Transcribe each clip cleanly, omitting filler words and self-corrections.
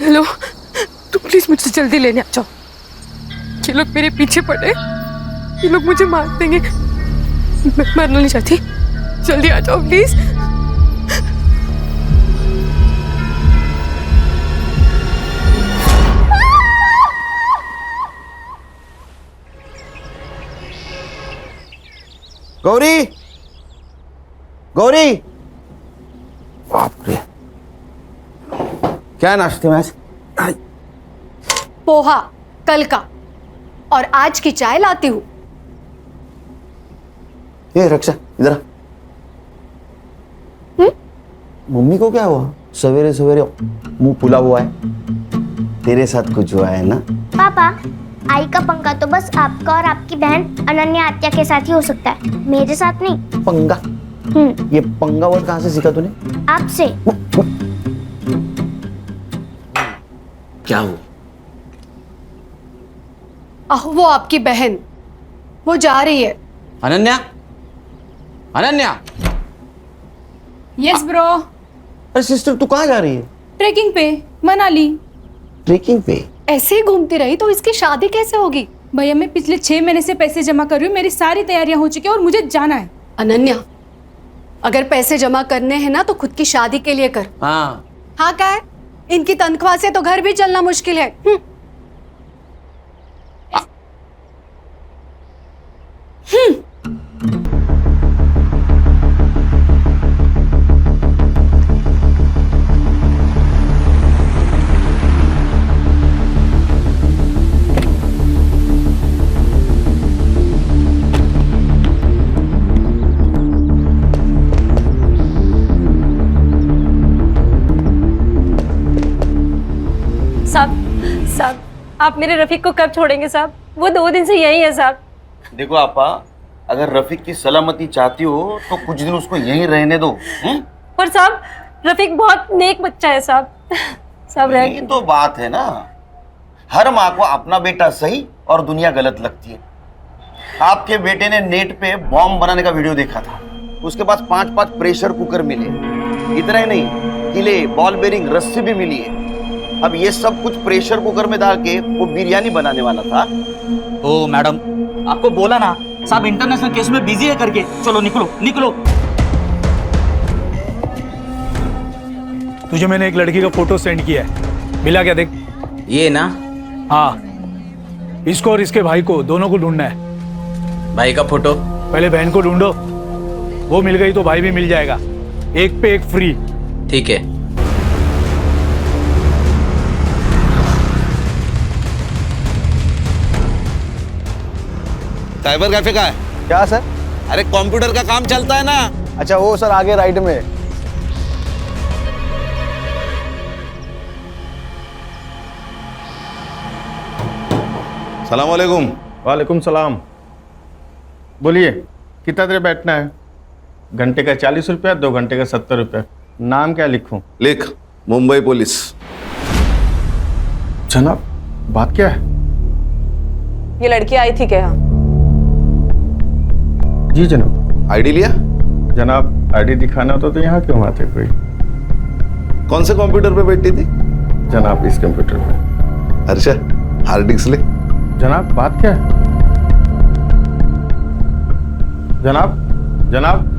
Hello, तुम please मुझसे जल्दी लेने आ जाओ। ये लोग मेरे पीछे पड़े, ये लोग मुझे मार देंगे। मैं मरना नहीं चाहती, जल्दी आ जाओ प्लीज। गौरी, गौरी, बाप रे, क्या नाश्ते में आज? पोहा कल का, और आज की चाय लाती हूँ। ये रक्षा इधर आ। मम्मी को क्या हुआ? सवेरे सवेरे मुंह फुला हुआ है। तेरे साथ कुछ हुआ है ना? पापा, आई का पंगा तो बस आपका और आपकी बहन अनन्या आत्या के साथ ही हो सकता है, मेरे साथ नहीं। पंगा? ये पंगा वर्ड कहाँ से सीखा तूने? आपसे। क्या हुआ? वो आपकी बहन, वो जा रही है। अनन्या, अनन्या। Yes bro. अरे सिस्टर, तू कहाँ जा रही है? ट्रेकिंग पे, मनाली। ट्रेकिंग पे? ऐसे ही घूमती रही तो इसकी शादी कैसे होगी? भैया मैं पिछले 6 महीने से पैसे जमा कर रही हूँ, मेरी सारी तैयारियां हो चुकी है और मुझे जाना है। अनन्या, अगर पैसे जमा करने हैं ना तो खुद की शादी के लिए कर। हाँ। हाँ क्या है? इनकी तनख्वाह से तो घर भी चलना मुश्किल है। साहब, आप मेरे रफीक को कब छोड़ेंगे साहब? वो 2 दिन से यही है साहब। देखो आपा, अगर रफीक की सलामती चाहती हो तो कुछ दिन उसको यहीं रहने दो। पर साहब, रफीक बहुत नेक बच्चा है साहब। साहब यही तो बात है ना, हर माँ को अपना बेटा सही और दुनिया गलत लगती है। आपके बेटे ने नेट पे बॉम्ब बनाने का वीडियो देखा था, उसके पास 5-5 प्रेशर कुकर मिले। इतना ही नहीं, किले, बॉल बेरिंग, रस्सी भी मिली है। अब ये सब कुछ प्रेशर कुकर में डाल के वो बिरयानी बनाने वाला था। ओ मैडम, आपको बोला ना साहब इंटरनेशनल केस में बिजी है करके। चलो निकलो निकलो। तुझे मैंने एक लड़की का फोटो सेंड किया है, मिला क्या? देख। ये ना? हाँ, इसको और इसके भाई को, दोनों को ढूंढना है। भाई का फोटो? पहले बहन को ढूंढो, वो मिल गई तो भाई भी मिल जाएगा। एक पे एक फ्री। ठीक है। साइबर कैफे का है क्या सर? अरे कंप्यूटर का काम चलता है ना। अच्छा वो सर आगे राइट में। सलाम वालेकुम। वालेकुम सलाम। बोलिए कितना देर बैठना है? घंटे का 40 रुपया, 2 घंटे का 70 रुपया। नाम क्या लिखूं? लिख, मुंबई पुलिस। जनाब, बात क्या है? ये लड़की आई थी क्या? जी जनाब। आईडी लिया? जनाब आईडी दिखाना होता तो यहाँ क्यों आते कोई? कौन से कंप्यूटर पे बैठी थी? जनाब इस कंप्यूटर पे। अच्छा, हार्ड डिस्क ले। जनाब बात क्या है? जनाब, जनाब।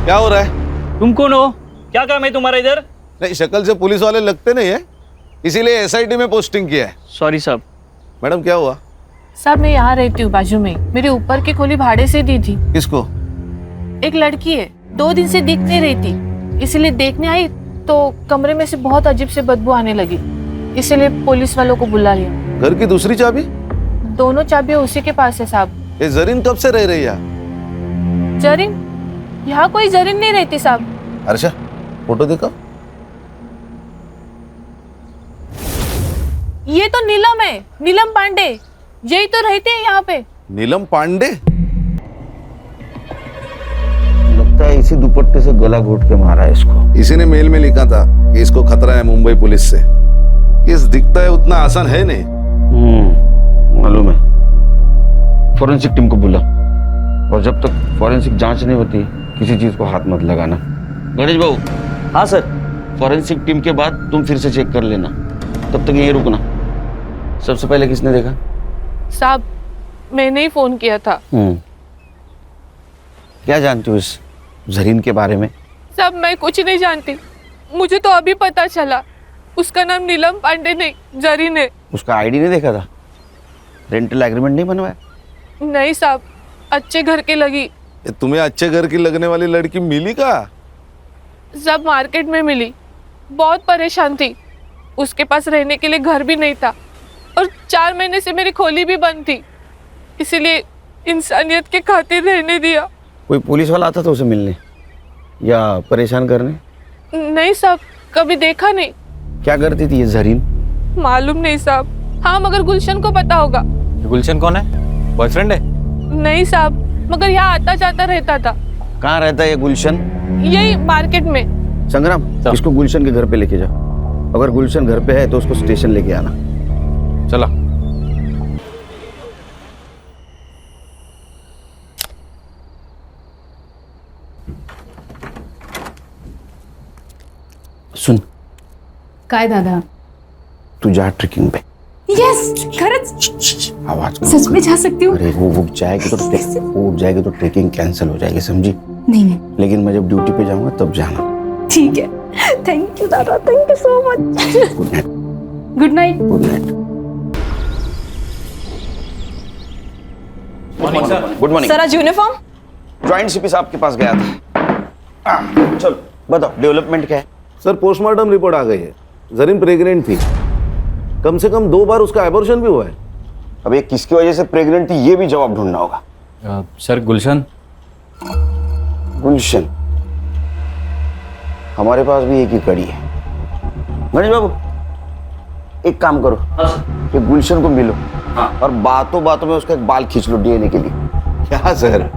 क्या हो रहा है? तुम कौन हो? क्या काम है तुम्हारा इधर? नहीं, शक्ल से पुलिस वाले लगते नहीं है, इसीलिए एसआईटी में पोस्टिंग किया है। सॉरी साहब। मैडम क्या हुआ? साहब मैं यहाँ रहती हूँ बाजू में, मेरे ऊपर की खोली भाड़े से दी थी। किसको? एक लड़की है, 2 दिन से दिख नहीं रही थी, इसीलिए देखने आई तो कमरे में से बहुत अजीब से बदबू आने लगी, इसीलिए पुलिस वालों को बुला लिया। घर की दूसरी चाबी? दोनों चाबियां उसी के पास है साहब। ये जरीन कब से रह रही है? जरीन? यहाँ कोई जरीन नहीं रहती साहब। अच्छा, फोटो देखो। ये तो नीलम है, नीलम पांडे, यही तो रहते हैं यहाँ पे। नीलम पांडे? लगता है इसी दुपट्टे से गला घोट के मारा है इसको। इसी ने मेल में लिखा था कि इसको खतरा है मुंबई पुलिस से। इस दिखता है उतना आसान है नहीं। फॉरेंसिक टीम को बुला, और जब तक फॉरेंसिक जांच नहीं होती किसी चीज को हाथ मत लगाना। गणेश बाबू। हाँ सर। फॉरेंसिक टीम के बाद तुम फिर से चेक कर लेना, तब तक यहीं रुकना। सबसे पहले किसने देखा? साहब मैंने ही फोन किया था। क्या जानती हो इस जरीन के बारे में? साहब मैं कुछ नहीं जानती, मुझे तो अभी पता चला। उसका नाम नीलम पांडे नहीं जरीन है। उसका आईडी नहीं देखा था? रेंटल एग्रीमेंट नहीं बनवाया? नहीं साहब, अच्छे घर के लगी। तुम्हें अच्छे घर की लगने वाली लड़की मिली का? सब मार्केट में मिली, बहुत परेशान थी। उसके पास रहने के लिए घर भी नहीं था, और 4 महीने से मेरी खोली भी बंद थी, इसीलिए इंसानियत के खातिर रहने दिया। कोई पुलिस वाला आता था उसे मिलने या परेशान करने? नहीं साहब, कभी देखा नहीं। क्या करती थी ये जरीन? मालूम नहीं साहब। हाँ, मगर गुलशन को पता होगा। गुलशन कौन है? बॉयफ्रेंड है? नहीं साहब, मगर यहाँ आता जाता रहता था। कहाँ रहता है ये गुलशन? यही मार्केट में। संग्राम, इसको गुलशन के घर पे लेके जाओ। अगर गुलशन घर पे है तो उसको स्टेशन लेके आना। चला। सुन, काय दादा? तू जा ट्रेकिंग पे। यस, खरंच आवाज सच में जा सकती हूँ? अरे वो उठ जाएगी तो ट्रेकिंग कैंसिल हो जाएगी, समझी? नहीं नहीं, लेकिन मैं जब ड्यूटी पे जाऊंगा तब जाना। ठीक है। थैंक यू दादा, thank you so much. Good night. Good night. Good night. Good morning sir आज यूनिफॉर्म? जॉइंट सीपी साहब के पास गया था। चलो बताओ, डेवलपमेंट क्या है? सर पोस्टमार्टम रिपोर्ट आ गई है। जरीन प्रेग्नेंट थी, कम से कम 2 बार उसका एबॉर्शन भी हुआ है। अब ये किसकी वजह से प्रेग्नेंट थी ये भी जवाब ढूंढना होगा। सर गुलशन। गुलशन, हमारे पास भी एक ही कड़ी है। गणेश बाबू, एक काम करो, ये गुलशन को मिलो और बातों बातों में उसका एक बाल खींच लो डीएनए के लिए। क्या सर,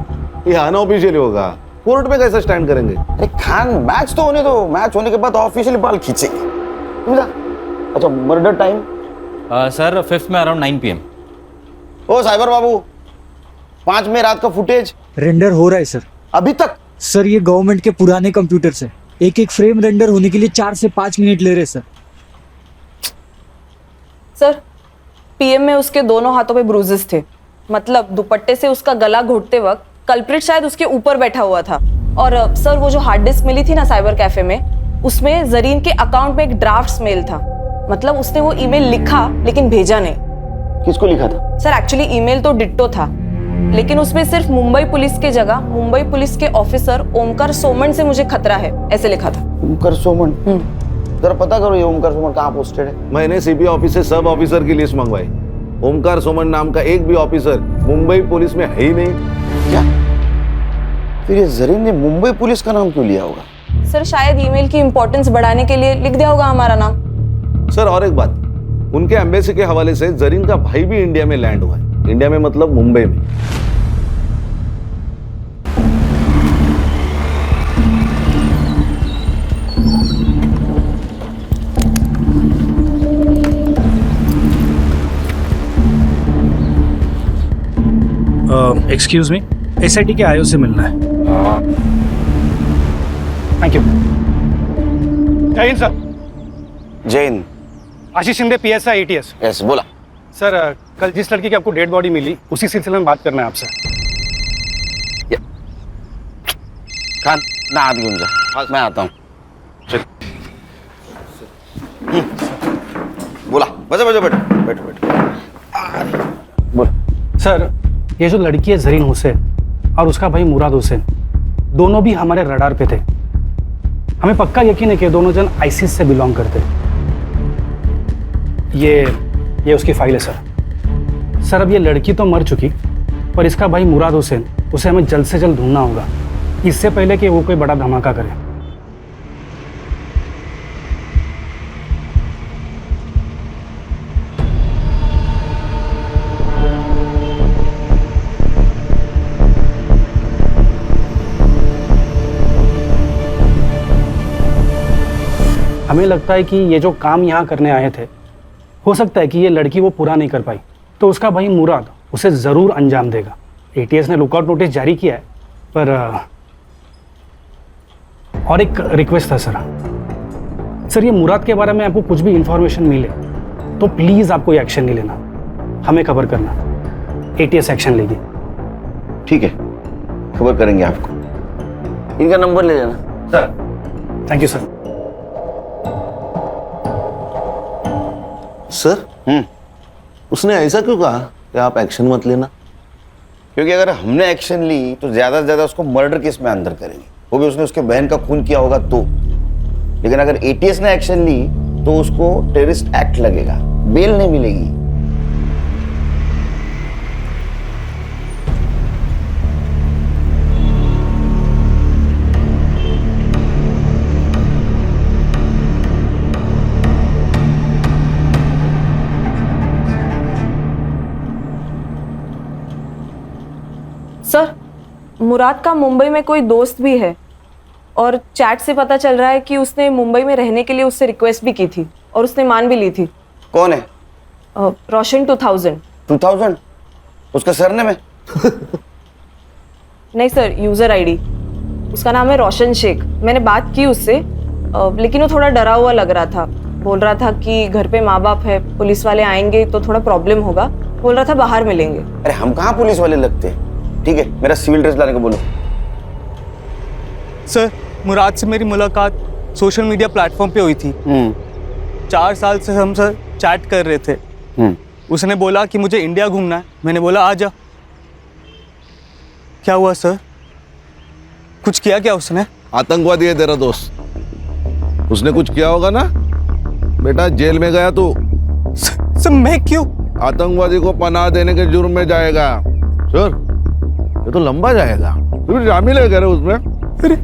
ये अनऑफिशियली होगा, कोर्ट में कैसे स्टैंड करेंगे? अरे खान, मैच तो होने दो, मैच होने के बाद ऑफिशियली बाल खींचेंगे। अच्छा, मर्डर टाइम? सर 5th में अराउंड 9 PM। ओ साइबर बाबू, 5 में रात का फुटेज रेंडर हो रहा है सर। अभी तक? सर ये गवर्नमेंट के पुराने कंप्यूटर से एक एक फ्रेम रेंडर होने के लिए 4 से 5 मिनट ले रहे सर। सर पीएम में उसके दोनों हाथों पे ब्रूजेस थे, मतलब दुपट्टे से उसका गला घोटते वक्त कल्प्रिट शायद उसके ऊपर बैठा हुआ था। और सर वो जो हार्ड डिस्क मिली थी ना साइबर कैफे में, उसमें जरीन के अकाउंट में एक ड्राफ्ट मेल था। मतलब उसने वो ईमेल लिखा लेकिन भेजा नहीं। किसको लिखा था? सर एक्चुअली ईमेल तो डिट्टो था, लेकिन उसमें सिर्फ मुंबई पुलिस के जगह मुंबई पुलिस के ऑफिसर ओमकार सोमन से मुझे खतरा है ऐसे लिखा था। ओमकार सोमन? जरा पता करो ये ओमकार सोमन कहाँ पोस्टेड है। मैंने सीपी ऑफिस से सब ऑफिसर की लिस्ट मंगवाई। ओमकार सोमन नाम का एक भी ऑफिसर मुंबई पुलिस में है ही नहीं। क्या? फिर ये जरीन ने मुंबई पुलिस का नाम क्यों लिया होगा? सर शायद ईमेल की इंपॉर्टेंस बढ़ाने के लिए लिख दिया होगा हमारा नाम। सर और एक बात, उनके एम्बेसी के हवाले से जरीन का भाई भी इंडिया में लैंड हुआ है। इंडिया में मतलब मुंबई में। एक्सक्यूज मी, एसआईटी के आईओ से मिलना है। Thank you. जय हिंद सर। जैन। आशीष शिंदे, PSI ATS। यस, बोला। सर कल जिस लड़की की आपको डेड बॉडी मिली उसी सिलसिले में बात करना है आपसे। खान, ना हाथ घूम जा, मैं आता हूँ। चल। बोला, बजा बैठो बैठो बैठो। बोल। सर ये जो लड़की है जरीन हुसैन और उसका भाई मुराद हुसैन, दोनों भी हमारे रडार पे थे। हमें पक्का यकीन है कि दोनों जन आईसिस से बिलोंग करते। ये उसकी फाइल है सर। सर अब ये लड़की तो मर चुकी, पर इसका भाई मुराद हुसैन, उसे हमें जल्द से जल्द ढूंढना होगा, इससे पहले कि वो कोई बड़ा धमाका करे। हमें लगता है कि ये जो काम यहाँ करने आए थे, हो सकता है कि ये लड़की वो पूरा नहीं कर पाई, तो उसका भाई मुराद उसे ज़रूर अंजाम देगा। एटीएस ने लुकआउट नोटिस जारी किया है, पर और एक रिक्वेस्ट था सर, ये मुराद के बारे में आपको कुछ भी इंफॉर्मेशन मिले तो प्लीज़ आपको ये एक्शन नहीं लेना, हमें खबर करना, एटीएस एक्शन लेगी। ठीक है, खबर करेंगे आपको। इनका नंबर ले लेना sir. Thank you sir. Sir उसने ऐसा क्यों कहा कि आप एक्शन मत लेना? क्योंकि अगर हमने एक्शन ली तो ज्यादा से ज्यादा उसको मर्डर केस में अंदर करेंगे, वो भी उसने उसके बहन का खून किया होगा तो। लेकिन अगर एटीएस ने एक्शन ली तो उसको टेररिस्ट एक्ट लगेगा, बेल नहीं मिलेगी। सर, मुराद का मुंबई में कोई दोस्त भी है और चैट से पता चल रहा है कि उसने मुंबई में रहने के लिए उससे रिक्वेस्ट भी की थी और उसने मान भी ली थी। कौन है? रोशन 2000। 2000? उसका सरनेम है? नहीं सर, यूजर आईडी। उसका नाम है रोशन शेख। मैंने बात की उससे, लेकिन वो थोड़ा डरा हुआ लग रहा था। बोल रहा था कि घर पे माँ बाप है, पुलिस वाले आएंगे तो थोड़ा प्रॉब्लम होगा। बोल रहा था बाहर मिलेंगे। अरे हम कहाँ पुलिस वाले लगते हैं। ठीक है, मेरा सिविल ड्रेस लाने को बोलो। सर, मुराद से मेरी मुलाकात सोशल मीडिया प्लेटफॉर्म पे हुई थी। 4 साल से हम सर चैट कर रहे थे। उसने बोला कि मुझे इंडिया घूमना है। मैंने बोला आ जा। क्या हुआ सर? कुछ किया क्या उसने? आतंकवादी है तेरा दोस्त, उसने कुछ किया होगा ना बेटा। जेल में गया तू। सर मैं क्यों? आतंकवादी को पनाह देने के जुर्म में जाएगा। सर ये तो लंबा जाएगा। तू शामिल है उसमें? अरे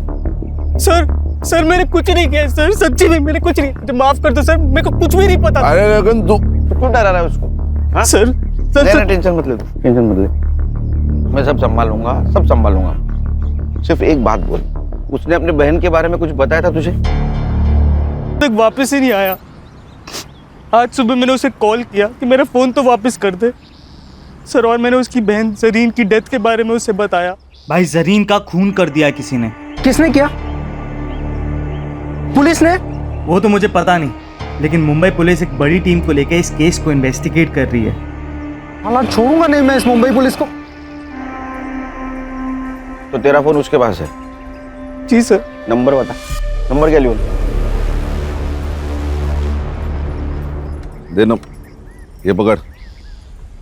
सर मैंने कुछ नहीं किया सर, सच्ची में मैंने कुछ नहीं। तो माफ कर दो सर, मेरे को कुछ भी नहीं पता। अरे लेकिन तू क्यों डरा रहा है उसको? हाँ? सर टेंशन मत ले, टेंशन मत ले। मैं सब संभालूंगा, सब संभालूंगा। सिर्फ एक बात बोल, उसने अपने बहन के बारे में कुछ बताया था तुझे? तक वापस ही नहीं आया। आज सुबह मैंने उसे कॉल किया कि मेरा फोन तो वापस कर दे सर, और मैंने उसकी बहन जरीन की डेथ के बारे में उसे बताया। भाई जरीन का खून कर दिया किसी ने। किसने किया? पुलिस ने? वो तो मुझे पता नहीं, लेकिन मुंबई पुलिस एक बड़ी टीम को लेकर इस केस को इन्वेस्टिगेट कर रही है। हालांकि छोड़ूंगा नहीं मैं इस मुंबई पुलिस को। तो तेरा फोन उसके पास है? जी सर। नंबर बता, नंबर क्या लियो? देनो, ये पकड़।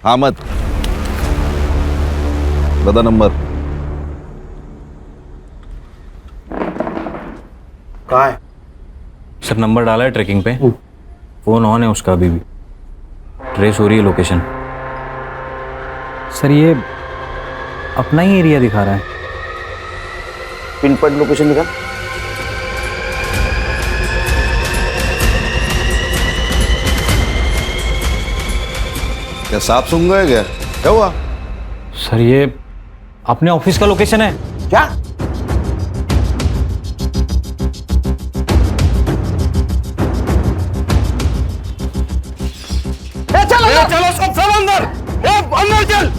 हाँ मत बता नंबर। कहाँ है? सर नंबर डाला है ट्रैकिंग पे, फोन ऑन है उसका, अभी भी ट्रेस हो रही है लोकेशन। सर ये अपना ही एरिया दिखा रहा है। पिन पॉइंट लोकेशन निकाल। क्या सांप सूंघ गया क्या? क्या हुआ? सर ये अपने ऑफिस का लोकेशन है। क्या? चलो सब अंदर, अंदर चल।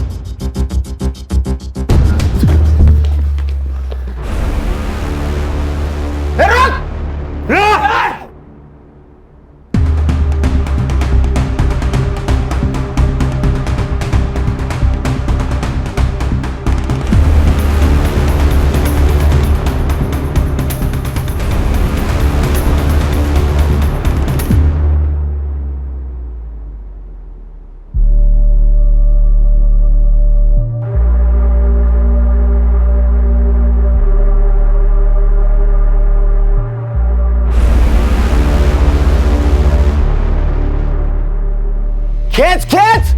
खेच खेच।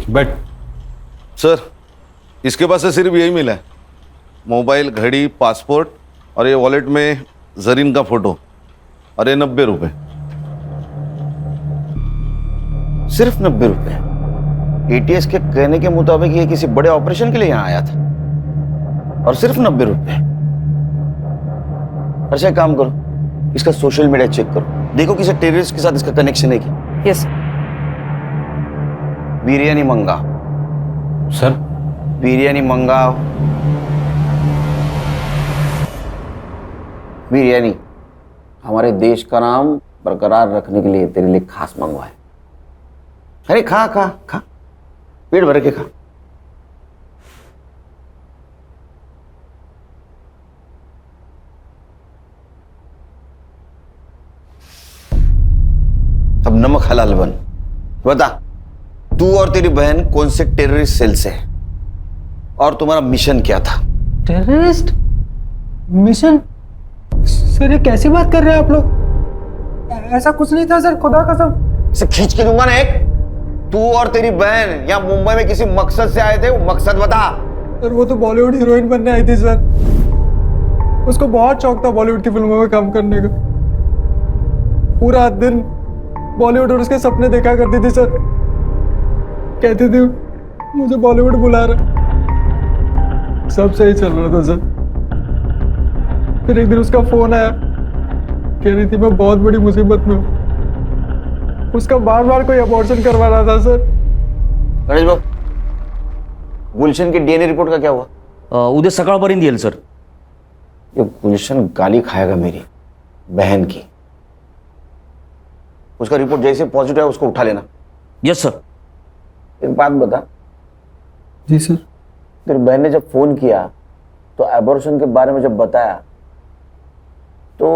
बट सर इसके पास से सिर्फ यही मिला है, मोबाइल, घड़ी, पासपोर्ट और ये वॉलेट में जरीन का फोटो, और ये 90 रुपए। सिर्फ 90 रुपए? एटीएस के कहने के मुताबिक ये किसी बड़े ऑपरेशन के लिए यहाँ आया था, और सिर्फ 90 रुपए। अच्छा एक काम करो, इसका सोशल मीडिया चेक करो, देखो किसी टेररिस्ट के साथ इसका कनेक्शन है क्या। यस। बिरयानी मंगाओ। सर बिरयानी मंगाओ। बिरयानी हमारे देश का नाम बरकरार रखने के लिए तेरे लिए खास मंगवाए। अरे खा खा खा, पेट भर के खा। अब नमक हलाल बन। बता, तू और तेरी बहन कौन से टेररिस्ट सेल से है और तुम्हारा मिशन क्या था? Terrorist mission? सर ये कैसी बात कर रहे हैं आप लोग? ऐसा कुछ नहीं था सर, खुदा कसम। इसे खींच के दूंगा ना एक। तू और तेरी बहन यहाँ मुंबई में किसी मकसद से आए थे, वो मकसद बता। सर वो तो बॉलीवुड हीरोइन बनने आई थी सर। उसको बहुत शौक था बॉलीवुड की फिल्मों में काम करने का। पूरा दिन बॉलीवुड और उसके सपने देखा करती थी सर। कहती थी मुझे बॉलीवुड बुला रहा। सब सही चल रहा था सर। फिर एक दिन उसका फोन आया, कह रही थी मैं बहुत बड़ी मुसीबत में हूँ। उसका बार बार कोई अबॉर्शन करवा रहा था सर। गणेश भाऊ, गुलशन की डीएनए रिपोर्ट का क्या हुआ? उद्या सकाळपर्यंत येईल सर। ये गुलशन गाली खाएगा मेरी बहन की। उसका रिपोर्ट जैसे पॉजिटिव है उसको उठा लेना। Yes sir. एक बात बता। जी सर। तेरी बहन ने जब फोन किया तो एबॉर्शन के बारे में जब बताया तो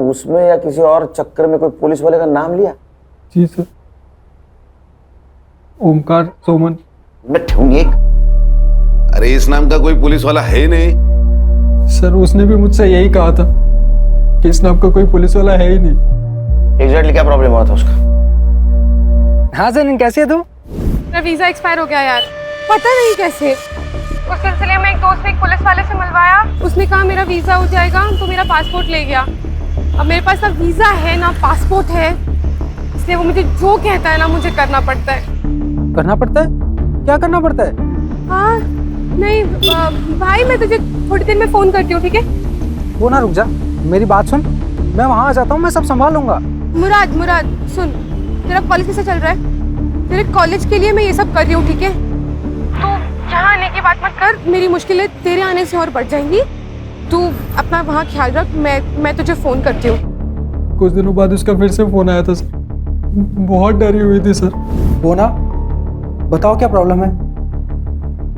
उसमें या किसी और चक्कर में कोई पुलिस वाले का नाम लिया? जी सर। ओमकार सोमन। मैं ठूंगी एक। अरे इस नाम का कोई पुलिस वाला है नहीं। सर उसने भी मुझसे यही कहा था कि इस नाम का कोई पुलिस वाला है ही नहीं। एग्जैक्टली क्या प्रॉब्लम हुआ था उसका? हाँ सर, कैसे है तू? मेरा वीजा एक्सपायर हो गया यार, पता नहीं कैसे। उस सिलसिले में एक दोस्त ने एक पुलिस वाले से मिलवाया। उसने कहा मेरा वीजा हो जाएगा, तो मेरा पासपोर्ट ले गया। अब मेरे पास ना वीजा है ना पासपोर्ट है, इसलिए वो मुझे जो कहता है ना मुझे करना पड़ता है। करना पड़ता है? क्या करना पड़ता है? हाँ नहीं भाई, मैं तुझे थोड़ी देर में फोन करती हूँ, ठीक है? वो ना रुक जा, मेरी बात सुन। मैं वहाँ आ जाता हूँ, मैं सब संभाल लूंगा। मुराद सुन, तेरा कॉलेज कैसे चल रहा है? तेरे कॉलेज के लिए मैं ये सब कर रही हूँ, ठीक है? तो यहाँ आने की बात मत कर, मेरी मुश्किलें तेरे आने से और बढ़ जाएंगी। तू अपना वहाँ ख्याल रख, मैं तुझे फोन करती हूँ। कुछ दिनों बाद उसका फिर से फोन आया था सर। बहुत डरी हुई थी सर। वो ना, बताओ क्या प्रॉब्लम है?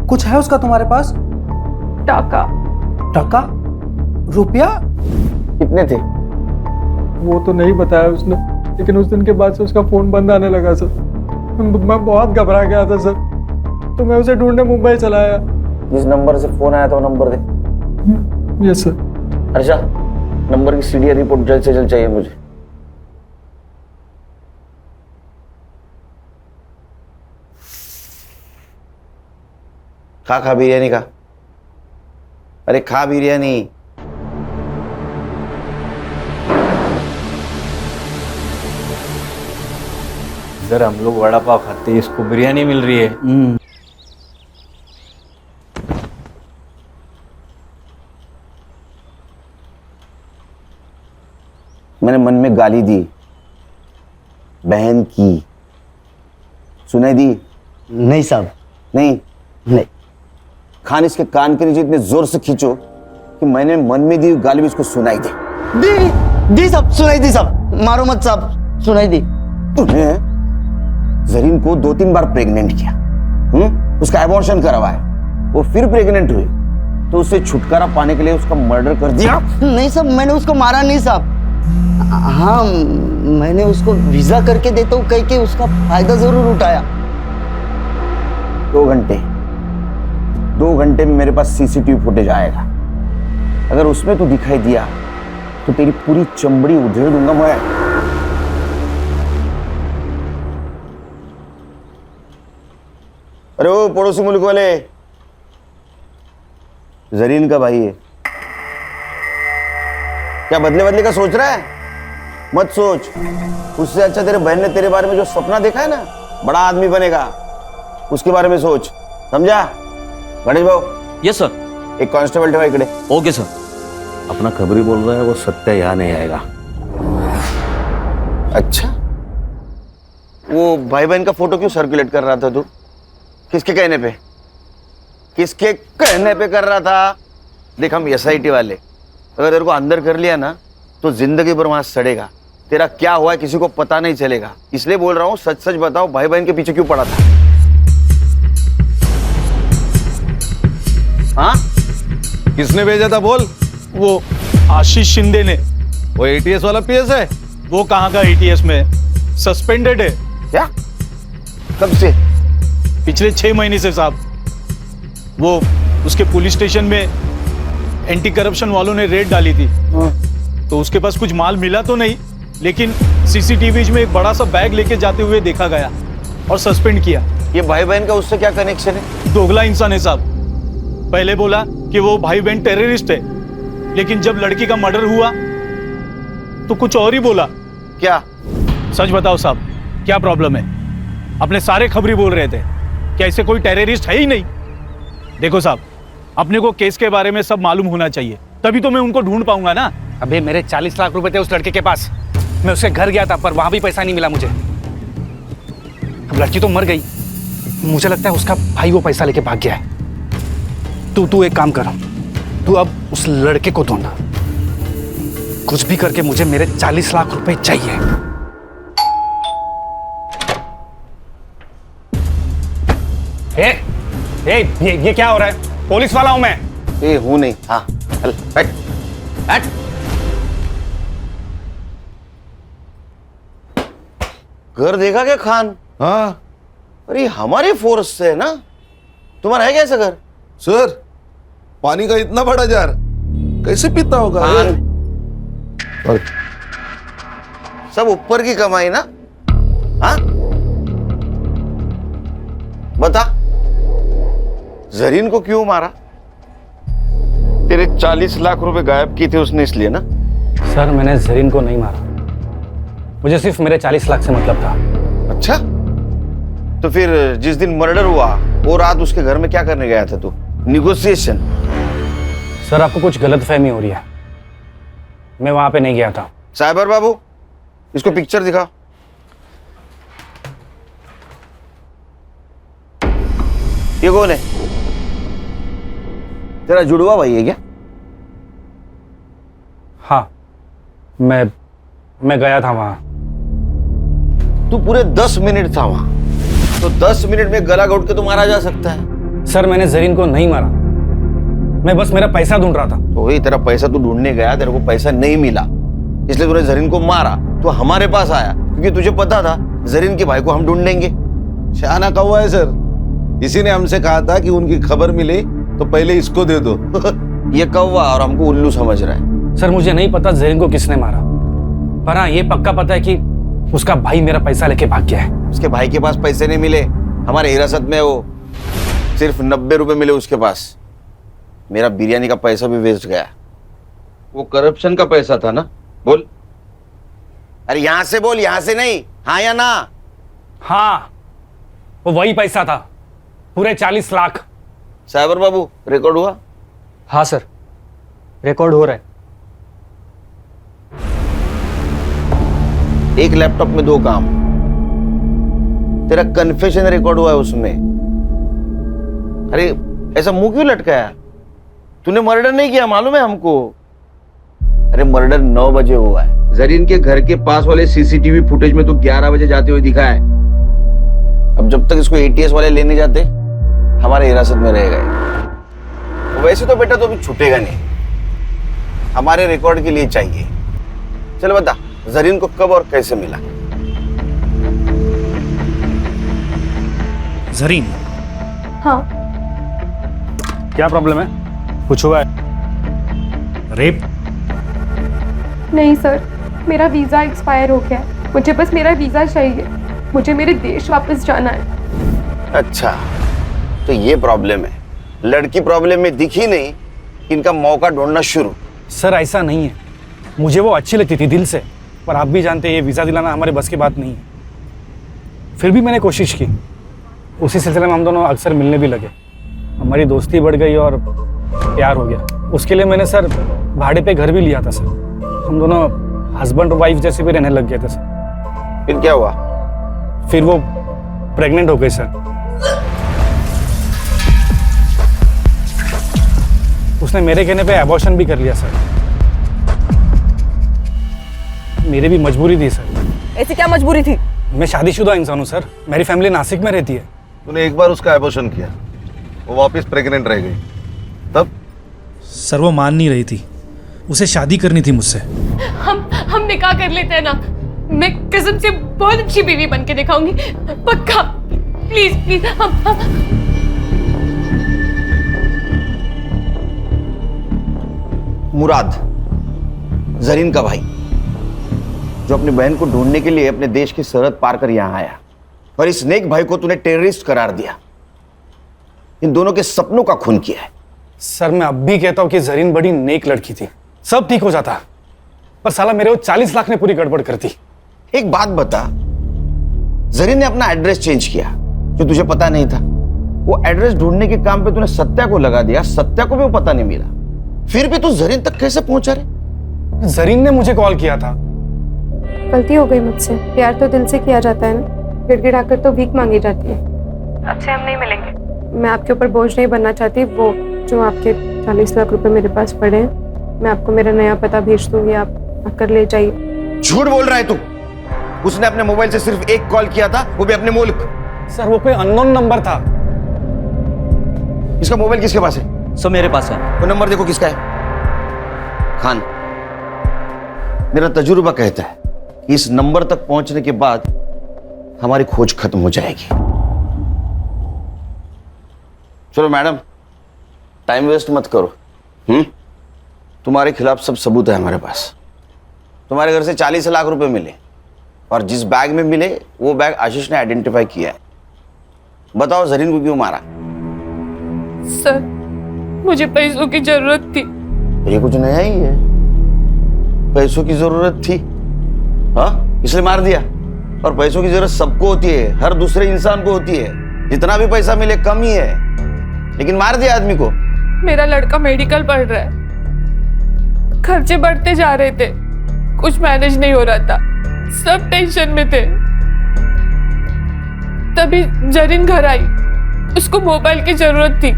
कुछ है उसका तुम्हारे पास? टाका। टाका? रुपया? कितने थे? वो तो नहीं बताया उसने, लेकिन उस दिन के बाद से उसका फोन बंद आने लगा सर। मैं बहुत घबरा गया था सर, तो मैं उसे ढूंढने मुंबई चला आया। जिस नंबर से फोन आया था वो नंबर दे। Yes sir. अच्छा, नंबर की सीडीआर रिपोर्ट जल्द से जल्द चाहिए मुझे। खा बिरयानी का। अरे खा बिरयानी। इधर हम लोग वड़ा पाव खाते हैं, इसको बिरयानी मिल रही है। मैंने मन में गाली दी बहन की, सुनाई दी? नहीं साहब। नहीं। खान इसके कान के नीचे इतने जोर से खींचो कि मैंने मन में दी गाली भी उसको सुनाई दे। दी साहब, सुनाई दी साहब। मारो मत साहब, सुनाई दी। तूने जरीन को 2-3 बार प्रेग्नेंट किया, उसका एबॉर्शन करवाया, वो फिर प्रेग्नेंट हुई, तो उससे छुटकारा पाने के लिए उसका मर्डर कर दिया? नहीं साहब, मैंने उसको मारा नहीं साहब। हाँ, मैंने उसको वीजा करके देता हूँ कह के उसका फायदा जरूर उठाया। 2 घंटे में मेरे पास सीसीटीवी फुटेज आएगा। अगर उसमें तू दिखाई दिया तो तेरी पूरी चमड़ी उधेड़ दूंगा मैं। अरे वो पड़ोसी मुल्क वाले, जरीन का भाई है क्या? बदले का सोच रहा है? मत सोच। उससे अच्छा तेरे बहन ने तेरे बारे में जो सपना देखा है ना, बड़ा आदमी बनेगा, उसके बारे में सोच, समझा? गणेश भाऊ। Yes sir. एक कांस्टेबल ठेवा इकडे। Okay sir. अपना खबरी बोल रहा है, वो सत्य यहाँ नहीं आएगा। अच्छा, वो भाई बहन का फोटो क्यों सर्कुलेट कर रहा था तू? किसके कहने पे? किसके कहने पे कर रहा था? देख, हम एसआईटी वाले, अगर तेरे को अंदर कर लिया ना तो जिंदगी भर वहां सड़ेगा। तेरा क्या हुआ है किसी को पता नहीं चलेगा, इसलिए बोल रहा हूँ सच सच बताओ, भाई बहन के पीछे क्यों पड़ा था? हाँ, किसने भेजा था बोल? वो आशीष शिंदे ने। वो एटीएस वाला पीएस है? वो कहाँ का एटीएस में, सस्पेंडेड है। क्या? कब से? पिछले 6 महीने से साहब। वो उसके पुलिस स्टेशन में एंटी करप्शन वालों ने रेड डाली थी, तो उसके पास कुछ माल मिला तो नहीं, लेकिन सीसीटीवी में एक बड़ा सा बैग लेके जाते हुए देखा गया और सस्पेंड किया। ये भाई बहन का उससे क्या कनेक्शन है? दोगला इंसान है साहब। पहले बोला कि वो भाई बहन टेररिस्ट है, लेकिन जब लड़की का मर्डर हुआ तो कुछ और ही बोला। क्या? सच बताओ साहब, क्या प्रॉब्लम है? अपने सारे खबरी बोल रहे थे कि ऐसे कोई टेररिस्ट है ही नहीं। देखो साहब, अपने को केस के बारे में सब मालूम होना चाहिए, तभी तो मैं उनको ढूंढ पाऊंगा ना। अबे मेरे 40 लाख रुपए थे उस लड़के के पास, मैं उसके घर गया था पर वहां भी पैसा नहीं मिला मुझे। अब लड़की तो मर गई, मुझे लगता है उसका भाई वो पैसा लेके भाग गया है। तू एक काम कर, तू अब उस लड़के को ढूंढ, कुछ भी करके मुझे मेरे 40 लाख रुपए चाहिए। ये क्या हो रहा है? पुलिस वाला हूं मैं। ए, हूं नहीं। हाँ, चल बैठ बैठ। घर देखा क्या खान? हाँ। अरे हमारे फोर्स से है ना, तुम्हारा है क्या ऐसा घर? सर, पानी का इतना बड़ा जार कैसे पीता होगा? और सब ऊपर की कमाई ना? हाँ, बता, जरीन को क्यों मारा? तेरे 40 लाख रुपए गायब किए थे उसने, इसलिए ना? सर, मैंने जरीन को नहीं मारा, मुझे सिर्फ मेरे 40 लाख से मतलब था। अच्छा, तो फिर जिस दिन मर्डर हुआ वो रात उसके घर में क्या करने गया था तू? निगोशिएशन? सर, आपको कुछ गलतफहमी हो रही है, मैं वहां पे नहीं गया था। साइबर बाबू, इसको पिक्चर दिखा। ये कौन है? तेरा जुड़वा भाई है क्या? हाँ, मैं गया था वहां। तू पूरे 10 मिनट था वहां, तो 10 मिनट में गला घोट के तो मारा जा सकता है। सर, मैंने जरीन को नहीं मारा, मैं बस मेरा पैसा ढूंढ रहा था। तो वही तेरा पैसा तू ढूंढने गया, तेरे को पैसा नहीं मिला, इसलिए तूने जरीन को मारा। तो हमारे पास आया क्योंकि तुझे पता था जरीन के भाई को हम ढूंढेंगे। शाना कौवा है सर, इसी ने हमसे कहा था कि उनकी खबर मिले तो पहले इसको दे दो। ये कौवा और हमको उल्लू समझ रहा है। सर, मुझे नहीं पता जरीन को किसने मारा, पर हाँ ये पक्का पता है कि उसका भाई मेरा पैसा लेके भाग गया है। उसके भाई के पास पैसे नहीं मिले, हमारे हिरासत में वो सिर्फ 90 रुपए मिले उसके पास। मेरा बिरयानी का पैसा भी वेस्ट गया। वो करप्शन का पैसा था ना? बोल। अरे यहां से बोल, यहां से नहीं, हाँ या ना? हाँ, वो वही पैसा था, पूरे 40 लाख। साइबर बाबू, रिकॉर्ड हुआ? हाँ सर, रिकॉर्ड हो रहा है। एक लैपटॉप में 2 काम। तेरा कन्फेशन रिकॉर्ड हुआ है उसमें। अरे ऐसा मुंह क्यों लटकाया? तूने मर्डर नहीं किया, मालूम है हमको। अरे मर्डर 9 बजे हुआ है। जरीन के घर के पास वाले सीसीटीवी फुटेज में तो 11 बजे जाते हुए दिखा है। अब जब तक इसको एटीएस वाले लेने जाते, हमारे हिरासत में रहेगा। वैसे तो बेटा तो अभी छूटेगा नहीं, हमारे रिकॉर्ड के लिए चाहिए। चल बता, जरीन को कब और कैसे मिला? जरीन? हाँ। क्या प्रॉब्लम है? कुछ हुआ है? रेप? नहीं सर, मेरा वीज़ा एक्सपायर हो गया है, मुझे बस मेरा वीज़ा चाहिए, मुझे मेरे देश वापस जाना है। अच्छा, तो ये प्रॉब्लम है। लड़की प्रॉब्लम में दिखी नहीं, इनका मौका ढूंढना शुरू। सर, ऐसा नहीं है, मुझे वो अच्छी लगती थी दिल से, पर आप भी जानते हैं ये वीज़ा दिलाना हमारे बस की बात नहीं है। फिर भी मैंने कोशिश की, उसी सिलसिले में हम दोनों अक्सर मिलने भी लगे, हमारी दोस्ती बढ़ गई और प्यार हो गया। उसके लिए मैंने सर भाड़े पे घर भी लिया था सर, हम दोनों हस्बैंड वाइफ जैसे भी रहने लग गए थे सर। फिर क्या हुआ? फिर वो प्रेग्नेंट हो गई सर। उसने मेरे कहने पे अबॉर्शन भी कर लिया सर। मेरी भी मजबूरी थी सर। ऐसी क्या मजबूरी थी? मैं शादीशुदा इंसान हूँ सर, मेरी फैमिली नासिक में रहती है। तूने एक बार उसका एबॉर्शन किया, वो वापस प्रेग्नेंट रह गई, तब? सर वो मान नहीं रही थी, उसे शादी करनी थी मुझसे। हम निकाह कर लेते हैं ना। मैं कसम से बहुत अच्छी बीवी बन के दिखाऊंगी, पक्का। प्लीज प्लीज हम मुराद, जरीन का भाई, जो अपनी बहन को ढूंढने के लिए अपने देश की सरहद पार कर यहां आया, और इस नेक भाई को तूने टेररिस्ट करार दिया। इन दोनों के सपनों का खून किया है। सर मैं अब भी कहता हूँ कि जरीन बड़ी नेक लड़की थी, सब ठीक हो जाता, पर साला मेरे वो 40 लाख ने पूरी गड़बड़ कर दी। एक बात बता, जरीन ने अपना एड्रेस चेंज किया जो तुझे पता नहीं था। वो एड्रेस ढूंढने के काम पे तूने सत्या को लगा दिया, सत्या को भी वो पता नहीं मिला, फिर भी तू जरीन तक कैसे पहुंचा रे? जरीन ने मुझे कॉल किया था। गलती हो गई मुझसे, प्यार तो दिल से किया जाता है ना, गिड़गिड़ाकर तो भीख मांगी जाती है। अब से हम नहीं मिलेंगे। मैं आपके ऊपर बोझ नहीं बनना चाहती। वो जो आपके 40 लाख रुपए मेरे पास पड़े हैं, मैं आपको मेरा नया पता भेज दूंगी, आप आकर ले जाइए। झूठ बोल रहा है तू। उसने अपने मोबाइल से सिर्फ एक कॉल किया था, वो भी अपने मुल्क। सर वो कोई अननोन नंबर था। इसका मोबाइल किसके पास है? सर मेरे पास है। वो नंबर देखो किसका है। खान, मेरा तजुर्बा कहता है कि इस नंबर तक पहुंचने के बाद हमारी खोज खत्म हो जाएगी। चलो मैडम, टाइम वेस्ट मत करो। तुम्हारे खिलाफ सब सबूत है हमारे पास। तुम्हारे घर से 40 लाख रुपए मिले, और जिस बैग में मिले वो बैग आशीष ने आइडेंटिफाई किया है। बताओ जरीन को क्यों मारा? सर मुझे पैसों की जरूरत थी। ये कुछ नया ही है, पैसों की जरूरत थी, हाँ इसलिए मार दिया। और पैसों की जरूरत सबको होती है, हर दूसरे इंसान को होती है। जितना भी पैसा मिले कम ही है, लेकिन मार दिया आदमी को। मेरा लड़का मेडिकल पढ़ रहा है, खर्चे बढ़ते जा रहे थे, कुछ मैनेज नहीं हो रहा था, सब टेंशन में थे। तभी जरीन घर आई, उसको मोबाइल की जरूरत थी।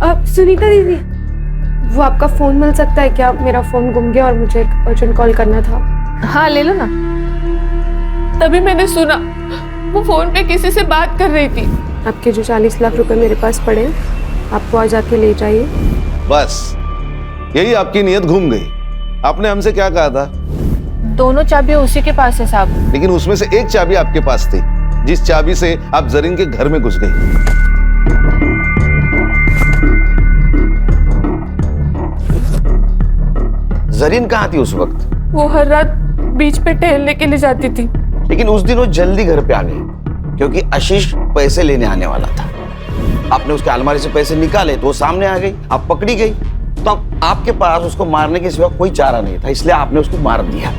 अब सुनीता दीदी, वो आपका फोन मिल सकता है क्या? मेरा फोन गुम गया और मुझे एक अर्जेंट कॉल करना था। हाँ ले लो ना। तभी मैंने सुना वो फोन पे किसी से बात कर रही थी। आपके जो 40 लाख रुपए मेरे पास पड़े, आपको आज आके ले जाइए। बस यही आपकी नीयत घूम गई। आपने हमसे क्या कहा था? दोनों चाबियां उसी के पास है साहब। लेकिन उसमें से एक चाबी आपके पास थी, जिस चाबी से आप जरीन के घर में घुस गई। जरीन कहाँ थी उस वक्त? वो हर रात बीच पे टहलने के लिए जाती थी। लेकिन उस दिन वो जल्दी घर पे आ गई, क्योंकि आशीष पैसे लेने आने वाला था। आपने उसके अलमारी से पैसे निकाले तो वो सामने आ गई, आप पकड़ी गई। तो अब आपके पास उसको मारने के सिवा कोई चारा नहीं था, इसलिए आपने उसको मार दिया।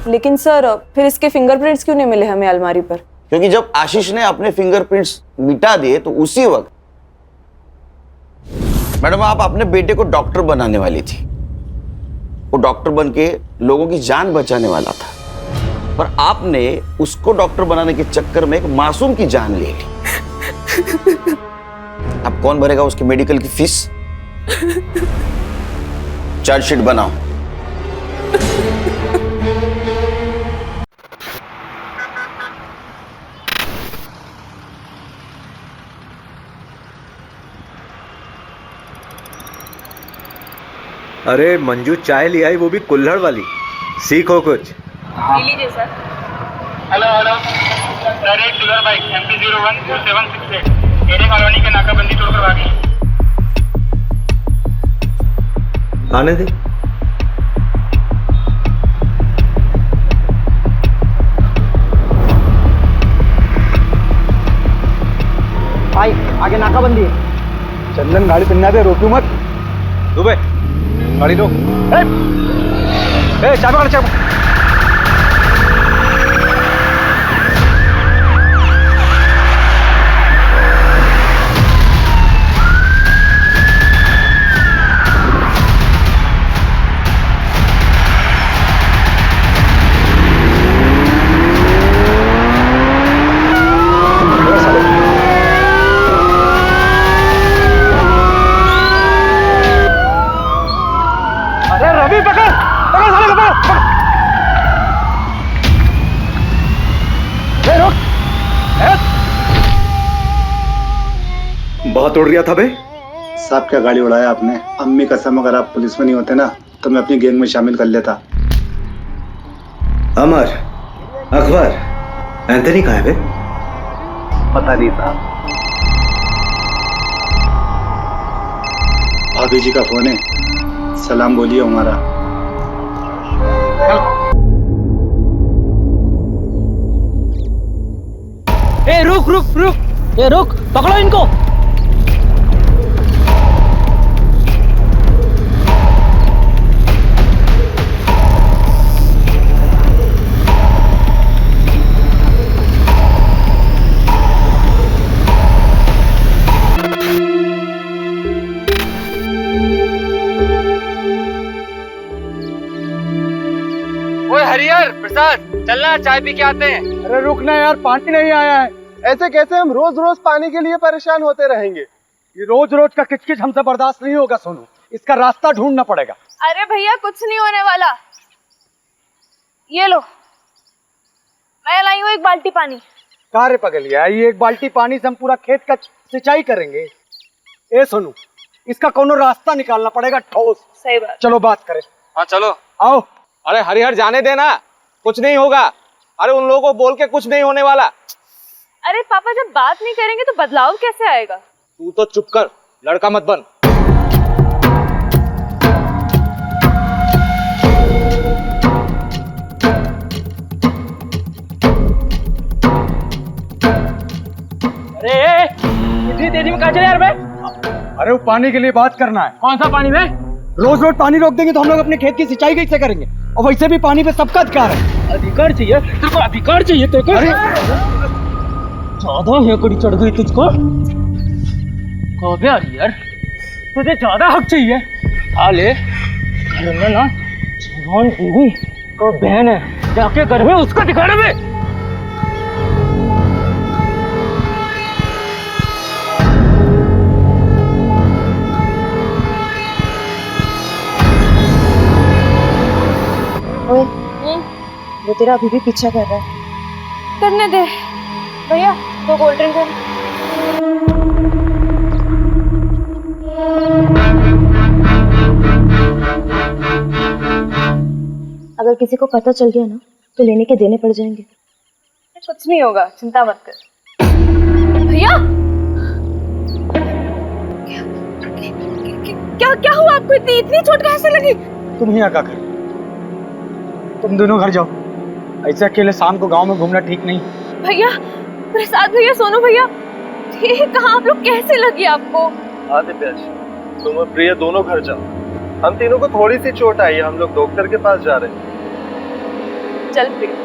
लेकिन सर फिर इसके फिंगरप्रिंट्स क्यों नहीं मिले हमें अलमारी पर? क्योंकि जब आशीष ने अपने फिंगरप्रिंट्स मिटा दिए तो उसी वक्त मैडम आप अपने बेटे को डॉक्टर बनाने वाली थी। वो डॉक्टर बन के लोगों की जान बचाने वाला था, पर आपने उसको डॉक्टर बनाने के चक्कर में एक मासूम की जान ले ली। अब कौन भरेगा उसकी मेडिकल की फीस? चार्जशीट बनाओ। अरे मंजू चाय ले आई, वो भी कुल्हड़ वाली। सीखो कुछ। लीजिए sir. Hello hello, direct sugar bike MP012768 मेरे कॉलोनी के नाकाबंदी तोड़कर भागी। आने दे। भाई आगे नाकाबंदी है। चंदन गाड़ी सुनना दे, रोकू मत। दुबे गाड़ी रोक। चाबी पकड़, चाबी। बहुत उड़ गया था बे। साहब क्या गाड़ी उड़ाया आपने। अम्मी कसम, अगर आप पुलिस में नहीं होते ना तो मैं अपनी गैंग में शामिल कर लेता। अमर, अकबर, एंथनी कहाँ है बे? पता नहीं साहब। भाभी जी का फोन है, सलाम बोलिए हमारा। ए रुक रुक रुक, ए रुक, पकड़ो इनको। ओए हरिहर प्रसाद, चलना चाय पी के आते हैं। अरे रुकना यार, पानी नहीं आया है। ऐसे कैसे हम रोज रोज पानी के लिए परेशान होते रहेंगे। ये रोज रोज का किचकिच हमसे बर्दाश्त नहीं होगा सोनू, इसका रास्ता ढूंढना पड़ेगा। अरे भैया कुछ नहीं होने वाला, ये लो मैं लाई हूँ एक बाल्टी पानी। कार्य पकड़ लिया, ये एक बाल्टी पानी से हम पूरा खेत का सिंचाई करेंगे। ए सोनू, इसका कोनो रास्ता निकालना पड़ेगा ठोस। सही बात। चलो बात करें। हाँ चलो। आओ। अरे हरिहर जाने देना, कुछ नहीं होगा। अरे उन लोगों को बोल के कुछ नहीं होने वाला। अरे पापा जब बात नहीं करेंगे तो बदलाव कैसे आएगा। तू तो चुप कर, लड़का मत बन। अरे इतनी तेजी में कहाँ चले यार बे? अरे वो पानी के लिए बात करना है। कौन सा पानी बे? रोज रोज पानी रोक देंगे तो हम लोग अपने खेत की सिंचाई कैसे करेंगे। और वैसे भी पानी पे सबका अधिकार है। अधिकार चाहिए तेरे को, अधिकार चाहिए तेरे को। ज्यादा हेकड़ी चढ़ गई तुझको। कब यार तुझे ज्यादा हक चाहिए। आले घर में ना जवान बीवी को बहन है, जाके घर में उसको दिखाना बे। वो तेरा अभी भी पीछा कर रहा है। करने दे भैया, 2 कोल्ड ड्रिंक है। अगर किसी को पता चल गया ना तो लेने के देने पड़ जाएंगे। कुछ नहीं होगा, चिंता मत कर। भैया क्या क्या हुआ आपको? इतनी चोट कैसे लगी? तुम ही आका कर, तुम दोनों घर जाओ। ऐसे अकेले शाम को गांव में घूमना ठीक नहीं। भैया प्रसाद भैया, सोनू भैया, ये कहाँ आप लोग कैसे लगी आपको? आदित्य, तुम और प्रिया दोनों घर जाओ। हम तीनों को थोड़ी सी चोट आई है, हम लोग डॉक्टर के पास जा रहे हैं। चल प्रिया।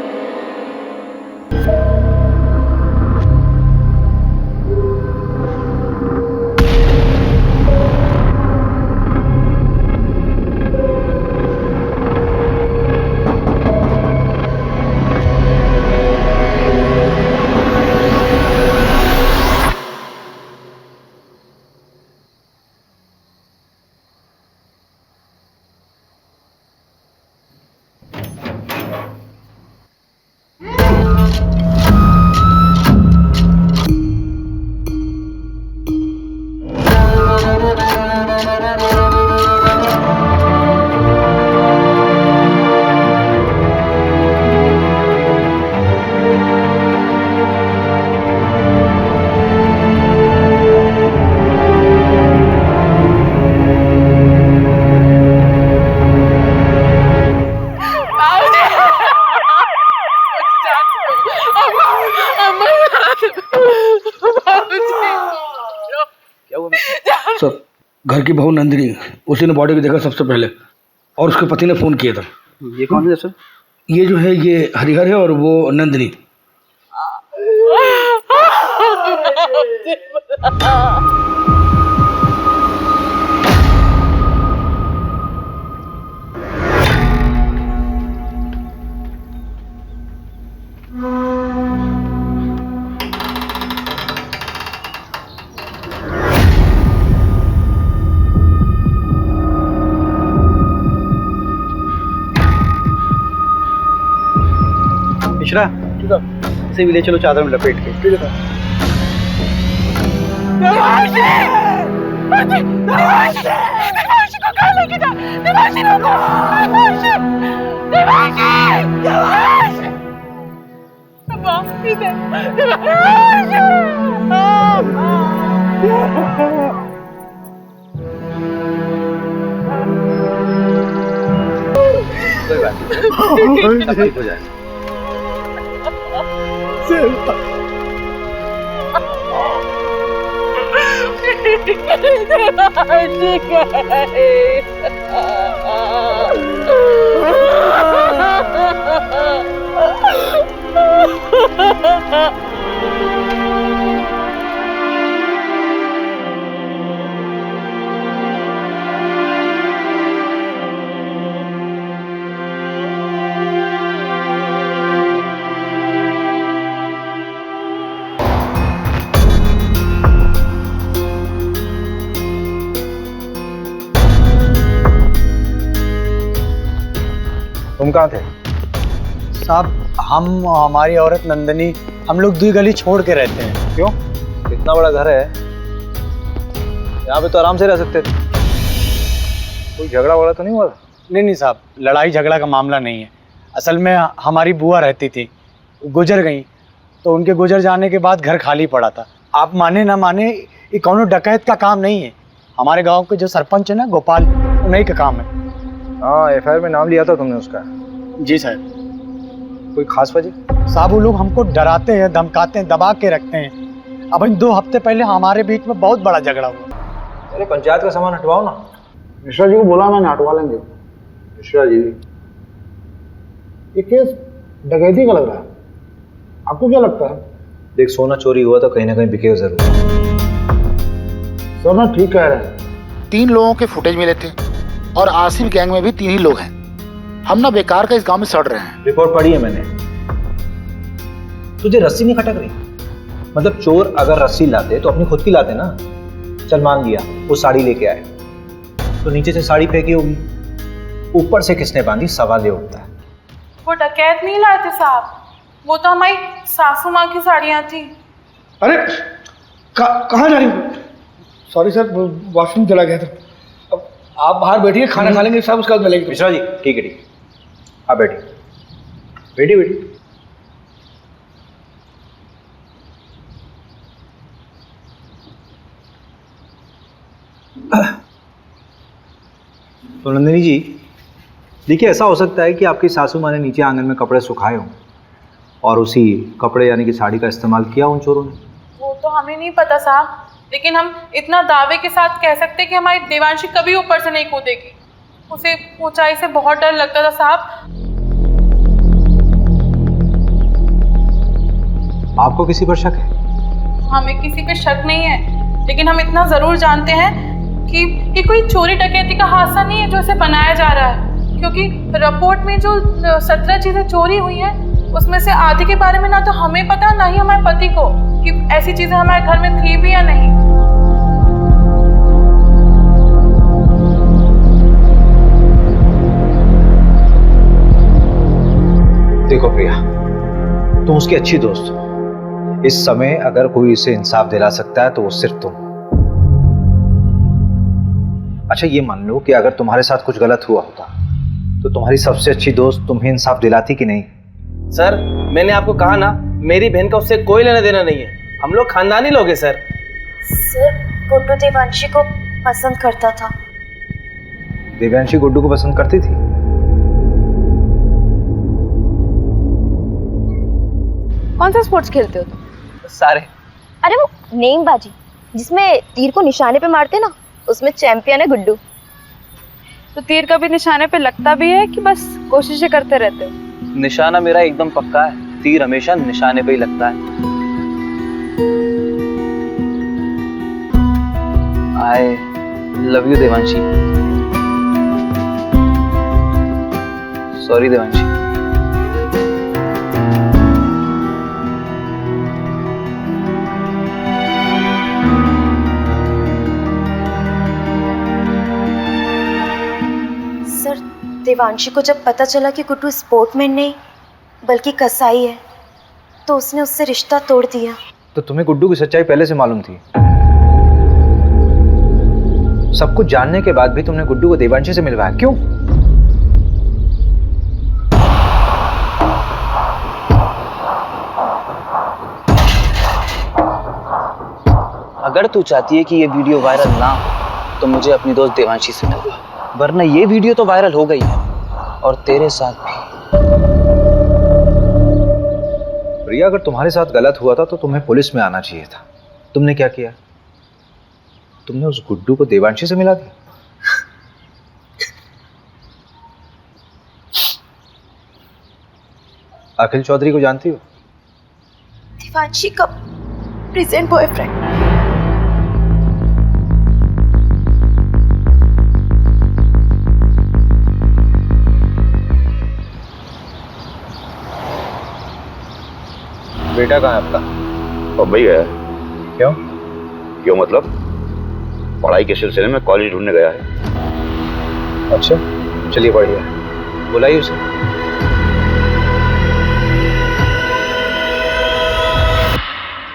सर, घर की बहू नंदिनी, उसी ने बॉडी को देखा सबसे पहले और उसके पति ने फोन किया था। ये कौन है सर? ये जो है ये हरिहर है और वो नंदिनी। मिश्रा, इसे भी ले चलो चादर में लपेट के। ठीक है। देवांशी को कहाँ लेके जा? देवांशी रुको! देवांशी! देवांशी! माफी दे! देवांशी! कोई बात नहीं, सब ठीक हो जाएगा। तुम कहाँ थे? साहब हम हमारी औरत नंदनी हम लोग 2 गली छोड़ के रहते हैं। क्यों? इतना बड़ा घर है, यहाँ पे तो आराम से रह सकते थे। कोई झगड़ा वगड़ा तो नहीं हुआ? नहीं साहब, लड़ाई झगड़ा का मामला नहीं है। असल में हमारी बुआ रहती थी, गुजर गई, तो उनके गुजर जाने के बाद घर खाली पड़ा था। आप माने ना माने, ये कौनो डकैत का काम नहीं है। हमारे गांव के जो सरपंच है ना गोपाल, उन्हीं का काम है। हाँ, FIR में नाम लिया था तुमने उसका? जी साहब। कोई खास वजह? साहब वो लोग हमको डराते हैं, धमकाते हैं, दबा के रखते हैं। अब इन 2 हफ्ते पहले हमारे बीच में बहुत बड़ा झगड़ा हुआ। अरे पंचायत का सामान हटवाओ ना। मिश्रा जी को बोला मैंने, हटवा लेंगे। मिश्रा जी, ये केस डकैती का लग रहा है, आपको क्या लगता है? देख सोना चोरी हुआ तो कहीं ना कहीं बिकेगा जरूर। सर मैं ठीक कह रहे हैं। 3 लोगों के फुटेज मिले थे और आसिफ गैंग में भी 3 ही लोग हैं। हम ना बेकार का इस गांव में सड़ रहे हैं। रिपोर्ट पढ़ी है मैंने। तुझे रस्सी नहीं खटक रही? मतलब चोर अगर रस्सी लाते तो अपनी खुद की लाते ना। चल मान लिया वो साड़ी लेके आए, तो नीचे से साड़ी फेंकी होगी, ऊपर से किसने बांधी, सवाल ये उठता है। वो डकैत नहीं लाए थे साहब, वो तो हमारी सासू माँ की साड़ियाँ थी। अरे कहाँ जा रही हो? सॉरी सर, वॉशरूम चला गया था। अब आप बाहर बैठिए, खाना खा लेंगे साहब, उसके बाद मिलेंगे। मिश्रा जी ठीक है, ठीक है, आप बैठिए बैठिए बैठिए। तो नंदिनी जी देखिए, ऐसा हो सकता है कि आपकी सासू माँ ने नीचे आंगन में कपड़े सुखाए हों और उसी कपड़े यानी कि साड़ी का इस्तेमाल किया उन चोरों ने। वो तो हमें नहीं पता साहब, लेकिन हम इतना दावे के साथ कह सकते हैं कि हमारी देवांशी कभी ऊपर से नहीं कूदेगी। उसे ऊंचाई से बहुत डर लगता था साहब। आपको किसी पर शक है? हमें किसी पे शक नहीं है, लेकिन हम इतना जरूर जानते हैं कि ये कोई चोरी डकैती का हादसा नहीं है जो इसे बनाया जा रहा है, क्योंकि रिपोर्ट में जो 17 चीजें चोरी हुई हैं उसमें से आधी के बारे में ना तो हमें पता ना ही हमारे पति को कि ऐसी चीजें हमारे घर में थी भी या नहीं। देखो प्रिया, तुम उसकी अच्छी दोस्त हो। इस समय अगर कोई इसे इंसाफ दिला सकता है तो वो सिर्फ तुम। अच्छा ये मान लो कि अगर तुम्हारे साथ कुछ गलत हुआ होता तो तुम्हारी सबसे अच्छी दोस्त तुम्हें इंसाफ दिलाती कि नहीं? सर मैंने आपको कहा ना, मेरी बहन का उससे कोई लेना देना नहीं है, हम लोग खानदानी लोग हैं सर। सर गुड्डू देवांशी को पसंद करता था। देवांशी गुड्डू को पसंद करती थी? कौन सा स्पोर्ट्स खेलते हो तुम? सारे। अरे वो नेमबाजी जिसमें तीर को निशाने पे मारते ना, उसमें चैंपियन है गुड्डू। तो तीर कभी निशाने पे लगता भी है कि बस कोशिशें करते रहते हो? निशाना मेरा एकदम पक्का है, तीर हमेशा निशाने पे ही लगता है। I love you Devanshi. Sorry Devanshi. Sir Devanshi को जब पता चला कि गुड्डू स्पोर्टमैन नहीं बल्कि कसाई है तो उसने उससे रिश्ता तोड़ दिया। तो तुम्हें गुड्डू की सच्चाई पहले से मालूम थी? सब कुछ जानने के बाद भी तुमने गुड्डू को देवांशी से मिलवाया, क्यों? अगर तू चाहती है कि ये वीडियो वायरल ना हो तो मुझे अपनी दोस्त देवांशी से मिलवा, वरना ये वीडियो तो वायरल हो गई है और तेरे साथ भी। प्रिया, अगर तुम्हारे साथ गलत हुआ था तो तुम्हें पुलिस में आना चाहिए था। तुमने क्या किया? तुमने उस गुड्डू को देवांशी से मिला दिया। अखिल चौधरी को जानती हो? देवांशी का प्रेजेंट बॉयफ्रेंड। बेटा कहाँ है आपका? मुंबई गया है। क्यों? क्यों मतलब? पढ़ाई के सिलसिले में कॉलेज ढूंढने गया है। अच्छा, चलिए बढ़िया, बुलाइए उसे।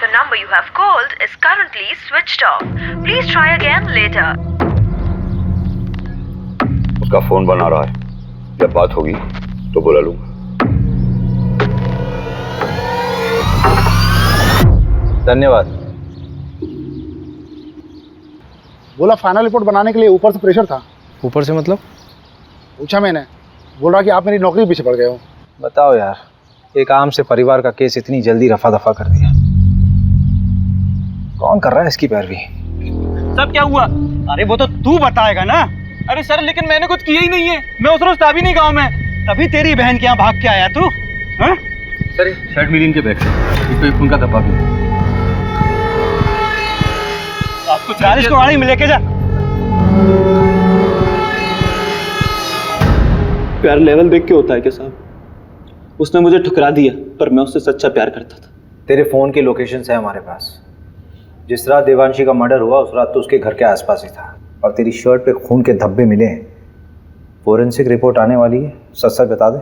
The number you have called is currently switched off. Please try again later. उसका फोन बना रहा है, जब बात होगी तो बुला लूंगा। धन्यवाद। बोला फाइनल रिपोर्ट बनाने के लिए ऊपर से प्रेशर था। ऊपर से मतलब? पूछा मैंने, बोल रहा कि आप मेरी नौकरी पीछे पड़ गए हो। बताओ यार, एक आम से परिवार का केस इतनी जल्दी रफा दफा कर दिया। कौन कर रहा है इसकी पैरवी? सब क्या हुआ? अरे वो तो तू बताएगा ना। अरे सर, लेकिन मैंने कुछ किया ही नहीं है। मैं उस रोज था भी नहीं गाँव में, तभी तेरी बहन के यहाँ भाग के आया तू। सर, शर्ट मिली इनके बैग से, इसमें खून का धब्बा भी। आपको 40 को गाड़ी में लेके जा। प्यार लेवल देख के होता है क्या साहब? उसने मुझे ठुकरा दिया, पर मैं उससे सच्चा प्यार करता था। तेरे फोन के लोकेशन है हमारे पास। जिस रात देवांशी का मर्डर हुआ उस रात तो उसके घर के आसपास ही था, और तेरी शर्ट पे खून के धब्बे मिले हैं। फोरेंसिक रिपोर्ट आने वाली है, सच सच बता दे।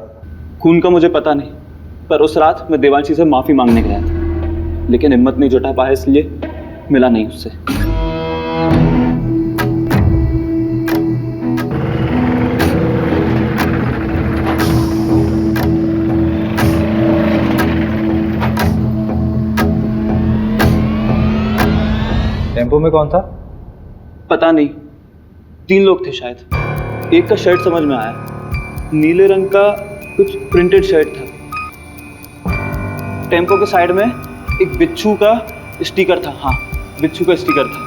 खून का मुझे पता नहीं, पर उस रात मैं देवांशी से माफी मांगने गया था, लेकिन हिम्मत नहीं जुटा पाया, इसलिए मिला नहीं उससे। टेम्पो में कौन था? पता नहीं, 3 लोग थे शायद। एक का शर्ट समझ में आया, नीले रंग का कुछ प्रिंटेड शर्ट था। टेम्पो के साइड में एक बिच्छू का स्टिकर था। हाँ, बिच्छू का स्टिकर था।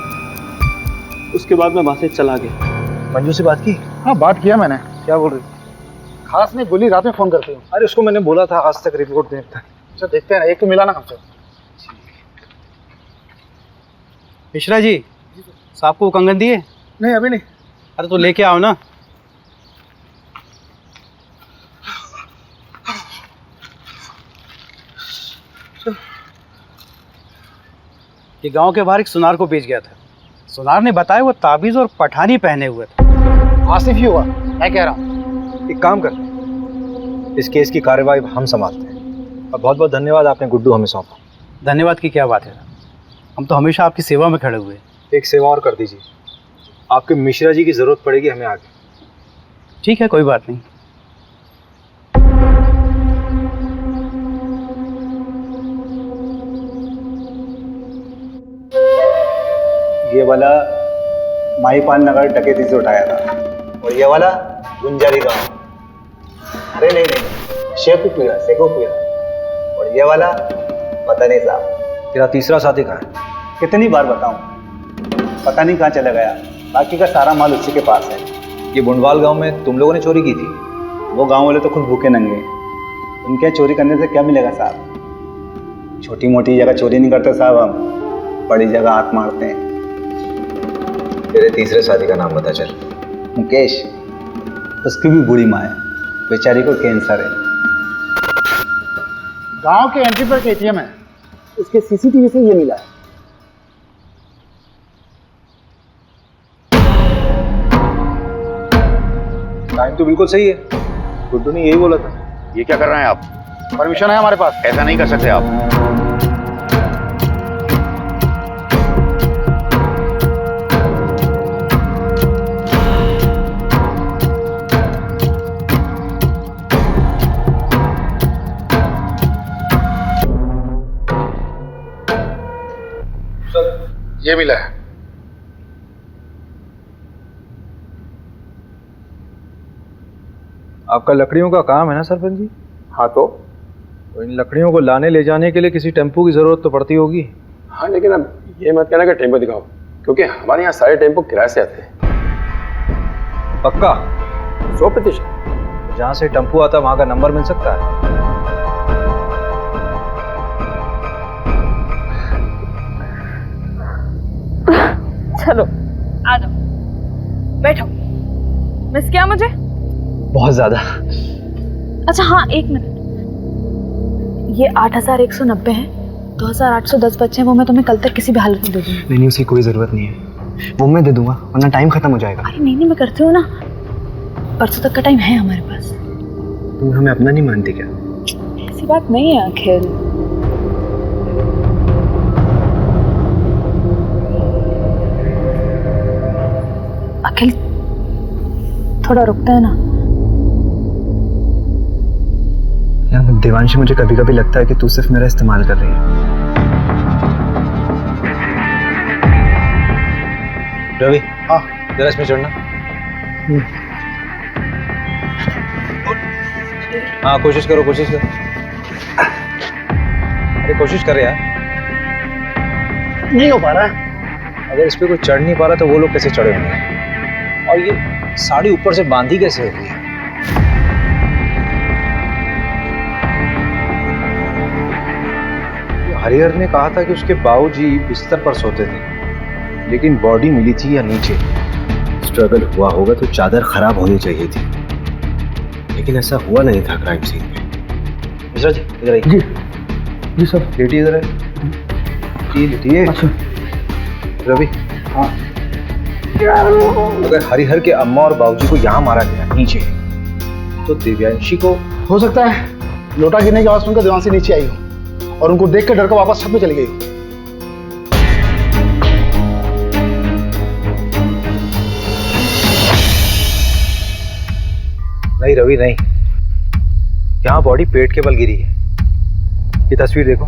उसके बाद मैं वहां से चला गया। मंजू से बात की? हाँ, बात किया मैंने। क्या बोल रही? खास नहीं बोली, रात में फोन करती हूँ। अरे उसको मैंने बोला था आज तक रिपोर्ट देखता है। अच्छा, देखते हैं ना, एक तो मिला ना हमसे। मिश्रा जी, साहब को कंगन दिए? नहीं, अभी नहीं। अरे तो लेके आओ ना। ये गांव के बाहर एक सुनार को बेच गया था। सुनार ने बताया वो ताबीज और पठानी पहने हुए था। आसिफ ही हुआ, मैं कह रहा हूँ। एक काम कर, इस केस की कार्यवाही हम संभालते हैं। और बहुत बहुत धन्यवाद, आपने गुड्डू हमें सौंपा। धन्यवाद की क्या बात है, हम तो हमेशा आपकी सेवा में खड़े हुए। एक सेवा और कर दीजिए, आपके मिश्रा जी की जरूरत पड़ेगी हमें आगे। ठीक है, कोई बात नहीं। ये वाला माईपाल नगर डकैती से उठाया था, और ये वाला गुंजारी गांव। अरे नहीं नहीं, शेखुपुरा। और ये वाला पता नहीं साहब। तेरा तीसरा साथी कहाँ है? कितनी बार बताऊं, पता नहीं कहाँ चला गया। बाकी का सारा माल उसी के पास है। ये बुंडवाल गांव में तुम लोगों ने चोरी की थी? वो गांव वाले तो खुद भूखे नंगे, उनके चोरी करने से क्या मिलेगा साहब? छोटी मोटी जगह चोरी नहीं करते साहब, हम बड़ी जगह हाथ मारते हैं। तेरे तीसरे साथी का नाम बता चल। मुकेश, उसकी भी बुरी माँ है, बेचारी को कैंसर है। गांव के एंट्री पर एटीएम है, उसके सीसीटीवी से ये मिला है। टाइम तो बिल्कुल सही है, गुड्डू ने यही बोला था। ये क्या कर रहे हैं आप? परमिशन है हमारे पास। ऐसा नहीं कर सकते आप। ये मिला है। आपका लकड़ियों का काम है ना सरपंच जी? हाँ तो इन लकड़ियों को लाने ले जाने के लिए किसी टेम्पो की जरूरत तो पड़ती होगी। हाँ, लेकिन अब ये मत कहना कि टेम्पो दिखाओ, क्योंकि हमारे यहाँ सारे टेम्पो किराए से आते हैं। पक्का? 100%। जहाँ से टेम्पो आता है वहाँ का नंबर मिल सकता है? चलो आ जाओ, बैठो। मिस किया मुझे? बहुत ज्यादा। अच्छा हाँ, एक मिनट, ये 8190 है, 2810 बच्चे हैं, वो मैं तुम्हें कल तक किसी भी हालत में दे दूंगी। नहीं, उसकी कोई जरूरत नहीं है, वो मैं दे दूंगा, वरना टाइम खत्म हो जाएगा। अरे नहीं, मैं करती हूँ ना, परसों तक का टाइम है हमारे पास। तुम हमें अपना नहीं मानती क्या? ऐसी बात नहीं है अखिल। अखिल थोड़ा रुकता है ना। यार देवांशी, मुझे कभी कभी लगता है कि तू सिर्फ मेरा इस्तेमाल कर रही है। रवि, हाँ जरा इसमें चढ़ना। हाँ कोशिश करो, कोशिश करो। अरे कोशिश कर यार। नहीं हो पा रहा है। अगर इस पे कोई चढ़ नहीं पा रहा तो वो लोग कैसे चढ़े होंगे? और ये साड़ी ऊपर से बांधी कैसे होगी? हरिहर ने कहा था कि उसके बाबूजी बिस्तर पर सोते थे, लेकिन बॉडी मिली थी या नीचे। स्ट्रगल हुआ होगा तो चादर खराब होनी चाहिए थी, लेकिन ऐसा हुआ नहीं था क्राइम सीन पे। मिश्रा जी इधर आइए। जी जी सर। लेटिए इधर है। लेटिए। अच्छा रवि। हाँ। अगर हरिहर के अम्मा और बाबूजी को यहाँ मारा गया नीचे, तो दिव्यांशी को हो सकता है लोटा गिरने की आवाज सुनकर देवांशी नीचे आई हो और उनको देख कर डर कर वापस छत में चली गई हो। नहीं रवि नहीं, यहाँ बॉडी पेट के बल गिरी है। ये तस्वीर देखो,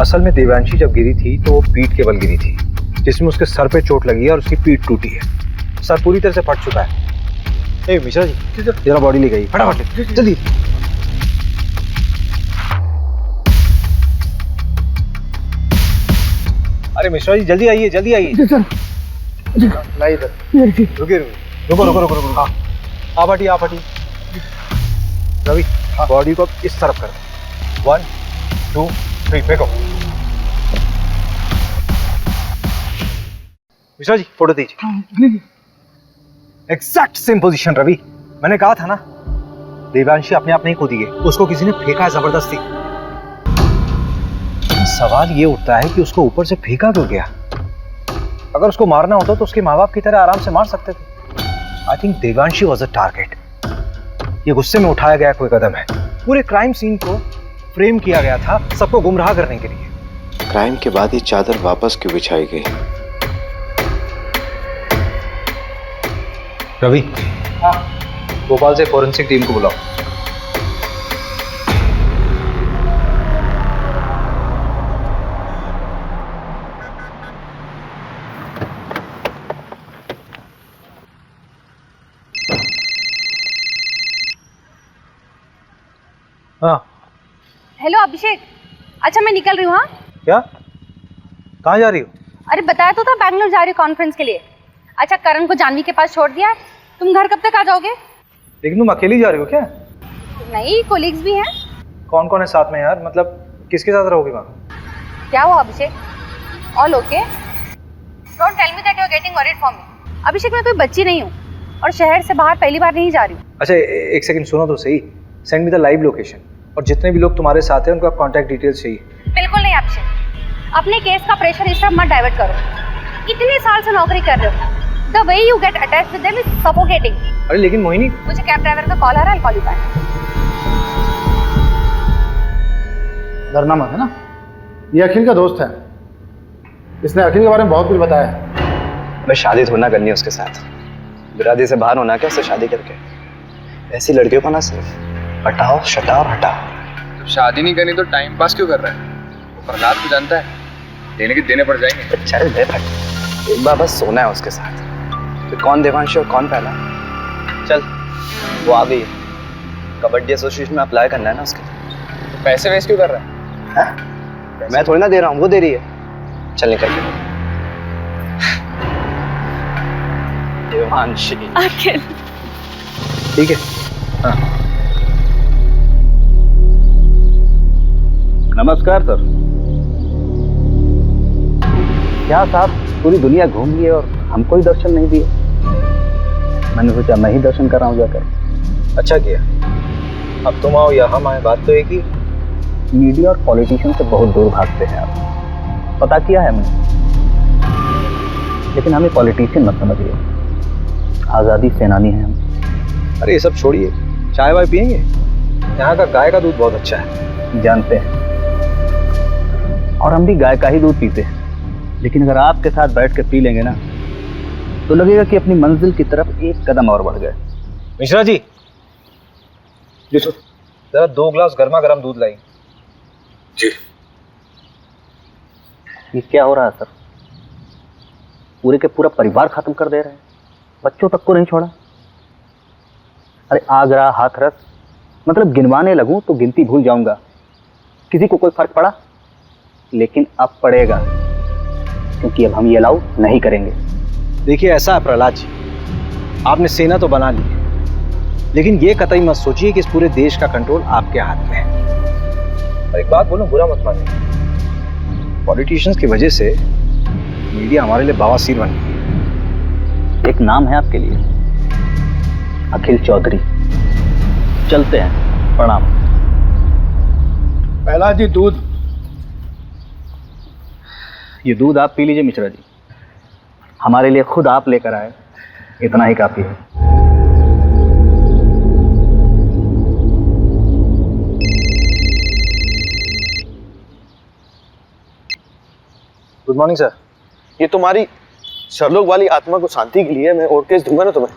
असल में देवांशी जब गिरी थी तो वो पीठ के बल गिरी थी, जिसमें उसके सर पे चोट लगी है और उसकी पीठ टूटी है। सर पूरी तरह से फट चुका है। मिश्रा जी जरा बॉडी ले गई, फटाफट जल्दी। अरे मिश्रा जी जल्दी आइए, जल्दी आइए। लाई इधर। रुकिए रुको रुको रुको रुको। आप हटिए, आप हटिए। रवि बॉडी को इस तरफ करो। 1 2 3 फेंको। मिश्रा जी फोटो दीजिए। Exact same position Ravi. मैंने कहा था ना, देवांशी अपने आप नहीं कूदी है, उसको किसी ने फेंका है जबरदस्ती। सवाल ये उठता है कि उसको ऊपर से फेंका क्यों गया? अगर उसको मारना होता तो उसके माँ बाप की तरह आराम से मार सकते थे। I think Devanshi was a target. ये गुस्से में उठाया गया कोई कदम है। पूरे क्राइम सीन को फ्रेम किया गया था सबको गुमराह करने के लिए। क्राइम के बाद ये चादर वापस क्यों बिछाई गई? रवि, हाँ भोपाल से फोरेंसिक टीम को बुलाओ। हाँ हेलो अभिषेक, अच्छा मैं निकल रही हूँ। हाँ क्या? कहाँ जा रही हो? अरे बताया तो था, बैंगलोर जा रही हूँ कॉन्फ्रेंस के लिए। अच्छा करण को जानवी के पास छोड़ दिया है, तुम घर कब तक आ जाओगे? लेकिन तुम अकेली जा रही हो क्या? नहीं, कोलीग्स भी हैं। कौन कौन है साथ में यार? मतलब किसके साथ रहोगी वहाँ? क्या हुआ Abhishek? All okay? Don't tell me that you are getting worried for me. Abhishek मैं कोई बच्ची नहीं हूँ और शहर से बाहर पहली बार नहीं जा रही हूँ। अच्छा एक सेकंड सुनो तो सही। Send me the live location और जितने भी लोग तुम्हारे साथ हैं उनका कॉन्टैक्ट डिटेल्स चाहिए। बिल्कुल नहीं अभिषेक, अपने केस का प्रेशर इस तरफ मत डाइवर्ट करो। इतने साल से नौकरी कर रहे हो, the way you get attached with them is suffocating. अरे लेकिन मोहिनी, मुझे कैब ड्राइवर का कॉल आ रहा है, कॉल यू बैक। डरना मत है ना, ये अखिल का दोस्त है, इसने अखिल के बारे में बहुत कुछ बताया है। मैं शादी थोड़ा करनी है उसके साथ, बिरादरी से बाहर होना क्या उससे शादी करके। ऐसी लड़कियों को ना सिर्फ हटाओ शटाओ हटाओ। शादी नहीं करनी तो टाइम पास क्यों कर रहा है? वो प्रहलाद को जानता है, देने के देने पड़ जाएंगे। चल दे भाई, एक बार बस सोना है उसके साथ। फिर कौन देवांशी और कौन पहला? चल, वो आ गई है। कबड्डी एसोसिएशन में अप्लाई करना है ना उसके लिए। तो पैसे वेस्ट क्यों कर रहा है? मैं थोड़ी ना दे रहा हूँ, वो दे रही है। चल निकल के। देवांशी अखिल, ठीक है। हाँ। नमस्कार सर। क्या साहब, पूरी दुनिया घूम लिए और हमको ही दर्शन नहीं दिए। मैंने सोचा मैं ही दर्शन कर रहा हूँ जाकर। अच्छा किया। अब तुम आओ या हम आए, बात तो एक ही। मीडिया और पॉलिटिशियन से बहुत दूर भागते हैं आप, पता किया है मैंने। लेकिन हमें पॉलिटिशियन मत समझिए, आज़ादी सेनानी हैं हम। अरे ये सब छोड़िए, चाय वाय पियेंगे? यहाँ का गाय का दूध बहुत अच्छा है। जानते हैं, और हम भी गाय का ही दूध पीते हैं। लेकिन अगर आपके साथ बैठ के पी लेंगे ना, तो लगेगा कि अपनी मंजिल की तरफ एक कदम और बढ़ गए। मिश्रा जी, जरा 2 गिलास गर्मा गर्म दूध लाई। जी। ये क्या हो रहा है सर? पूरे के पूरा परिवार खत्म कर दे रहे हैं, बच्चों तक को नहीं छोड़ा। अरे आगरा, हाथरस, मतलब गिनवाने लगूं तो गिनती भूल जाऊंगा। किसी को कोई फर्क पड़ा? लेकिन अब पड़ेगा, क्योंकि अब हम ये अलाउ नहीं करेंगे। देखिए ऐसा है प्रहलाद जी, आपने सेना तो बना ली, लेकिन ये कतई मत सोचिए कि इस पूरे देश का कंट्रोल आपके हाथ में है। और एक बात बोलूं, बुरा मत मानिए, पॉलिटिशियंस की वजह से मीडिया हमारे लिए बवासीर बन गई। एक नाम है आपके लिए, अखिल चौधरी। चलते हैं, प्रणाम। पहला जी दूध। ये दूध आप पी लीजिए मिश्रा जी, हमारे लिए खुद आप लेकर आए, इतना ही काफी है। Good morning sir. ये तुम्हारी शर्लोक वाली आत्मा को शांति के लिए मैं और केस दूंगा ना तुम्हें।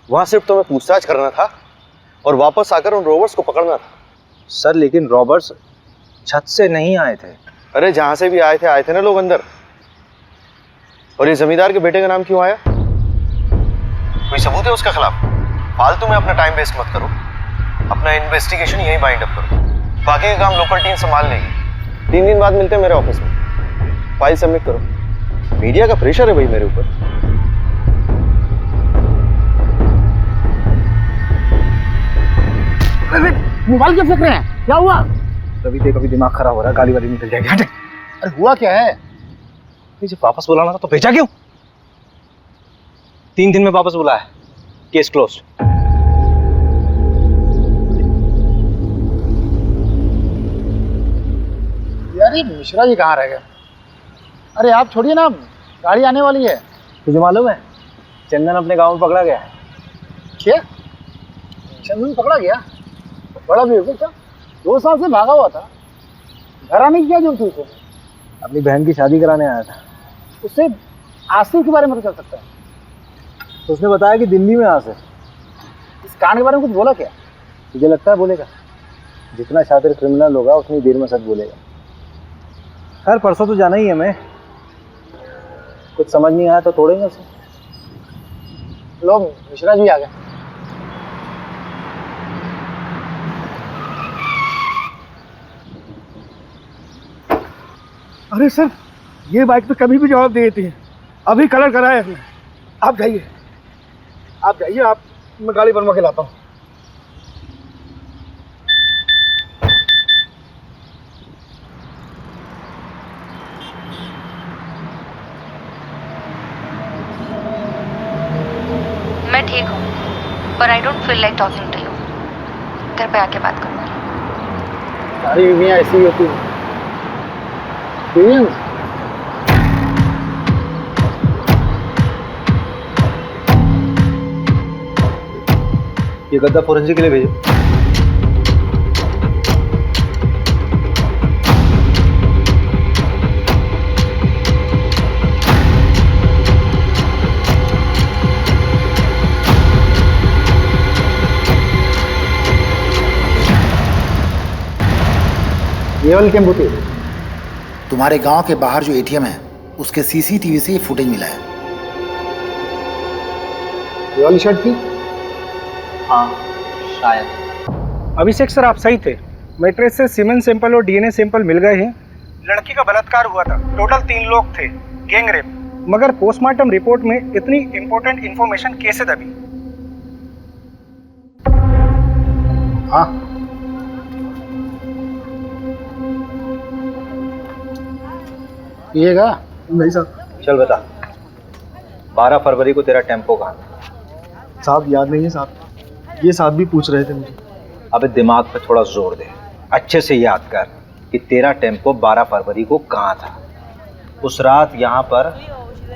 वहां सिर्फ तुम्हें पूछताछ करना था और वापस आकर उन रोबर्ट्स को पकड़ना था। सर लेकिन रॉबर्ट्स छत से नहीं आए थे। अरे जहां से भी आए थे ना लोग अंदर। और ये जमींदार के बेटे का नाम क्यों आया? कोई सबूत है उसके खिलाफ? फालतू में अपना टाइम वेस्ट मत करो, अपना इन्वेस्टिगेशन यहीं बाइंड अप करो। बाकी का काम लोकल टीम संभाल लेगी। 3 दिन बाद मिलते हैं मेरे ऑफिस में, फाइल सबमिट करो। मीडिया का प्रेशर है भाई मेरे ऊपर। मोबाइल क्यों फेंक रहे हैं? क्या हुआ? रवि देख, कभी दिमाग खराब हो रहा है, गाली वाली निकल जाएगी। अरे हुआ क्या है? जब वापस बुलाना था तो भेजा क्यों? 3 दिन में वापस बुलाया, केस क्लोज। यार ये मिश्रा जी कहाँ रह गए? अरे आप छोड़िए ना, गाड़ी आने वाली है। तुझे मालूम है चंदन अपने गांव में पकड़ा गया है। क्या? चंदन पकड़ा गया? बड़ा बेवकूफ था, 2 साल से भागा हुआ था। घर आने की क्या जरूरत थी उसे? अपनी बहन की शादी कराने आया था। उससे आसिफ के बारे में तो चल सकता है। तो उसने बताया कि दिल्ली में आसिफ। इस कांड के बारे में कुछ बोला क्या? तुझे लगता है बोलेगा? जितना शातिर क्रिमिनल होगा उतनी देर में सच बोलेगा। खैर परसों तो जाना ही है मैं, कुछ समझ नहीं आया तो तोड़ेंगे उसे। लोग मिश्रा जी आ गए। अरे सर, ये बाइक तो कभी भी जवाब दे देती है। अभी कलर कराया है इसने। आप जाइए, आप मैं गाड़ी बनवा के लाता हूँ। मैं ठीक हूँ, पर I don't feel like talking to you. घर पे आके बात करूँगी। सारी बीवियाँ ऐसी ही होती हैं। एक्सपीरियंस। ये गद्दा फोरेंसिक के लिए भेजो। ये वाली टेम्पो थी। तुम्हारे गांव के बाहर जो एटीएम है उसके सीसीटीवी से ये फुटेज मिला है। ये वाली शर्ट थी? हाँ शायद। अभिषेक सर, आप सही थे। मैट्रेस से सीमेंट सैंपल और डीएनए सैंपल मिल गए हैं। लड़की का बलात्कार हुआ था। टोटल 3 लोग थे, गैंग रेप। मगर पोस्टमार्टम रिपोर्ट में इतनी इंपॉर्टेंट इंफॉर्मेशन कैसे दबी? हाँ, पिएगा? नहीं साहब। चल बता, 12 फरवरी को तेरा टेम्पो कहाँ था? साहब याद नहीं है साहब, ये साहब भी पूछ रहे थे मुझे। अबे दिमाग पे थोड़ा जोर दे, अच्छे से याद कर कि तेरा टेम्पो 12 फरवरी को कहाँ था। उस रात यहाँ पर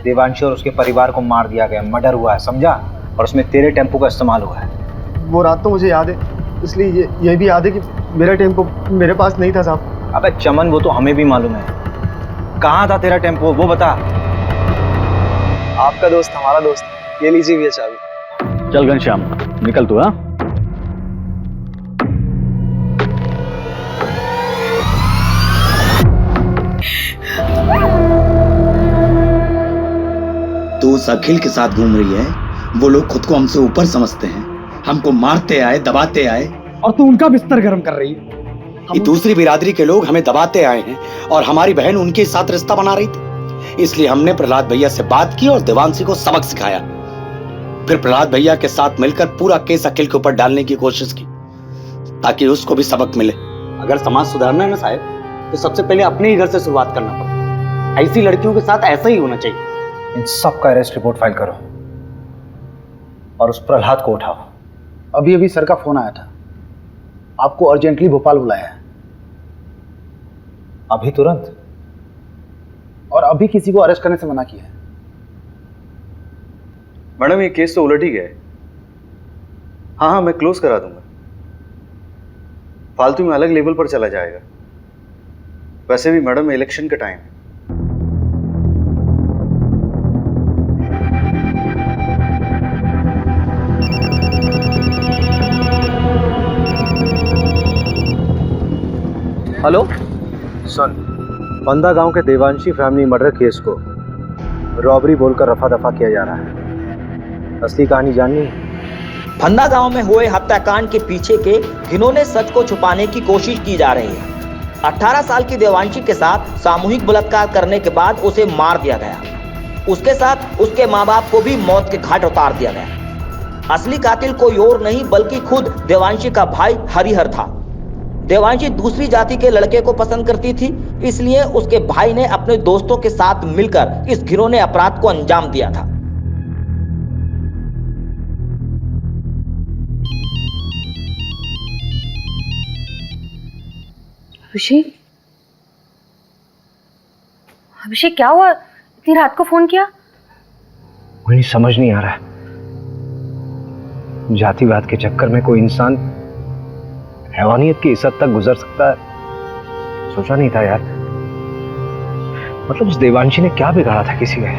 देवांशी और उसके परिवार को मार दिया गया, मर्डर हुआ है, समझा? और उसमें तेरे टेम्पो का इस्तेमाल हुआ है। वो रात तो मुझे याद है, इसलिए ये भी याद है कि मेरा टेम्पो मेरे पास नहीं था साहब। अबे चमन, वो तो हमें भी मालूम है। कहाँ था तेरा टेम्पो, वो बता। आपका दोस्त हमारा दोस्त, ये लीजिए भैया चाबी। चल घनश्याम, निकल तू। हाँ, तू उस अखिल के साथ घूम रही है। वो लोग खुद को हमसे ऊपर समझते हैं, हमको मारते आए, दबाते आए, और तू उनका बिस्तर गर्म कर रही है। ये दूसरी बिरादरी के लोग हमें दबाते आए हैं और हमारी बहन उनके साथ रिश्ता बना रही थी। इसलिए हमने प्रहलाद भैया से बात की और देवांशी को सबक सिखाया। फिर प्रहलाद भैया के साथ मिलकर पूरा केस अखिल के ऊपर डालने की कोशिश की ताकि उसको भी सबक मिले। अगर समाज सुधारना है ना साहब, तो सबसे पहले अपने ही घर से शुरुआत करना पड़ता। ऐसी लड़कियों के साथ ऐसा ही होना चाहिए। इन सब का अरेस्ट रिपोर्ट फाइल करो और उस प्रहलाद को उठाओ। अभी अभी सर का फोन आया था, आपको अर्जेंटली भोपाल बुलाया है। अभी तुरंत? और अभी किसी को अरेस्ट करने से मना किया है। मैडम ये केस तो उलट ही गया है। हाँ, मैं क्लोज करा दूंगा। फालतू में अलग लेवल पर चला जाएगा। वैसे भी मैडम इलेक्शन का टाइम है। हेलो सुन, बंदा गांव के देवांशी फैमिली मर्डर केस को रॉबरी बोलकर रफा दफा किया जा रहा है। असली कहानी जाननी है? फंदा गांव में हुए हत्याकांड के पीछे के घिनौने सच को छुपाने की कोशिश की जा रही है। 18 साल की देवांशी के साथ सामूहिक बलात्कार करने के बाद उसे मार दिया गया। उसके साथ उसके माँ बाप को भी मौत के घाट उतार दिया गया। असली कातिल कोई और नहीं बल्कि खुद देवांशी का भाई हरिहर था। देवांशी दूसरी जाति के लड़के को पसंद करती थी, इसलिए उसके भाई ने अपने दोस्तों के साथ मिलकर इस घिनौने अपराध को अंजाम दिया था। अभिषेक, अभिषेक क्या हुआ? इतनी रात को फोन किया? मुझे समझ नहीं आ रहा है, जातिवाद के चक्कर में कोई इंसान हैवानियत की इस हद तक गुजर सकता है, सोचा नहीं था यार। मतलब उस देवांशी ने क्या बिगाड़ा था किसी ने?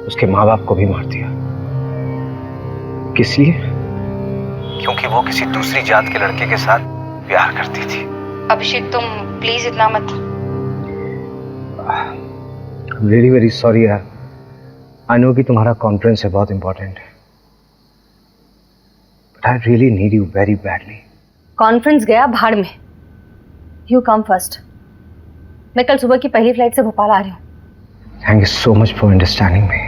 उसके माँ बाप को भी मार दिया। किस लिए? क्योंकि वो किसी दूसरी जात के लड़के के साथ प्यार करती थी। अभिषेक तुम प्लीज इतना मत। वेरी वेरी सॉरी यार। आई नो कि तुम्हारा कॉन्फ्रेंस है, बहुत इंपॉर्टेंट है, but I really need you very badly. Conference गया भाड़ में। You come first. मैं कल सुबह की पहली फ्लाइट से भोपाल आ रही हूँ। Thank you so much for understanding me.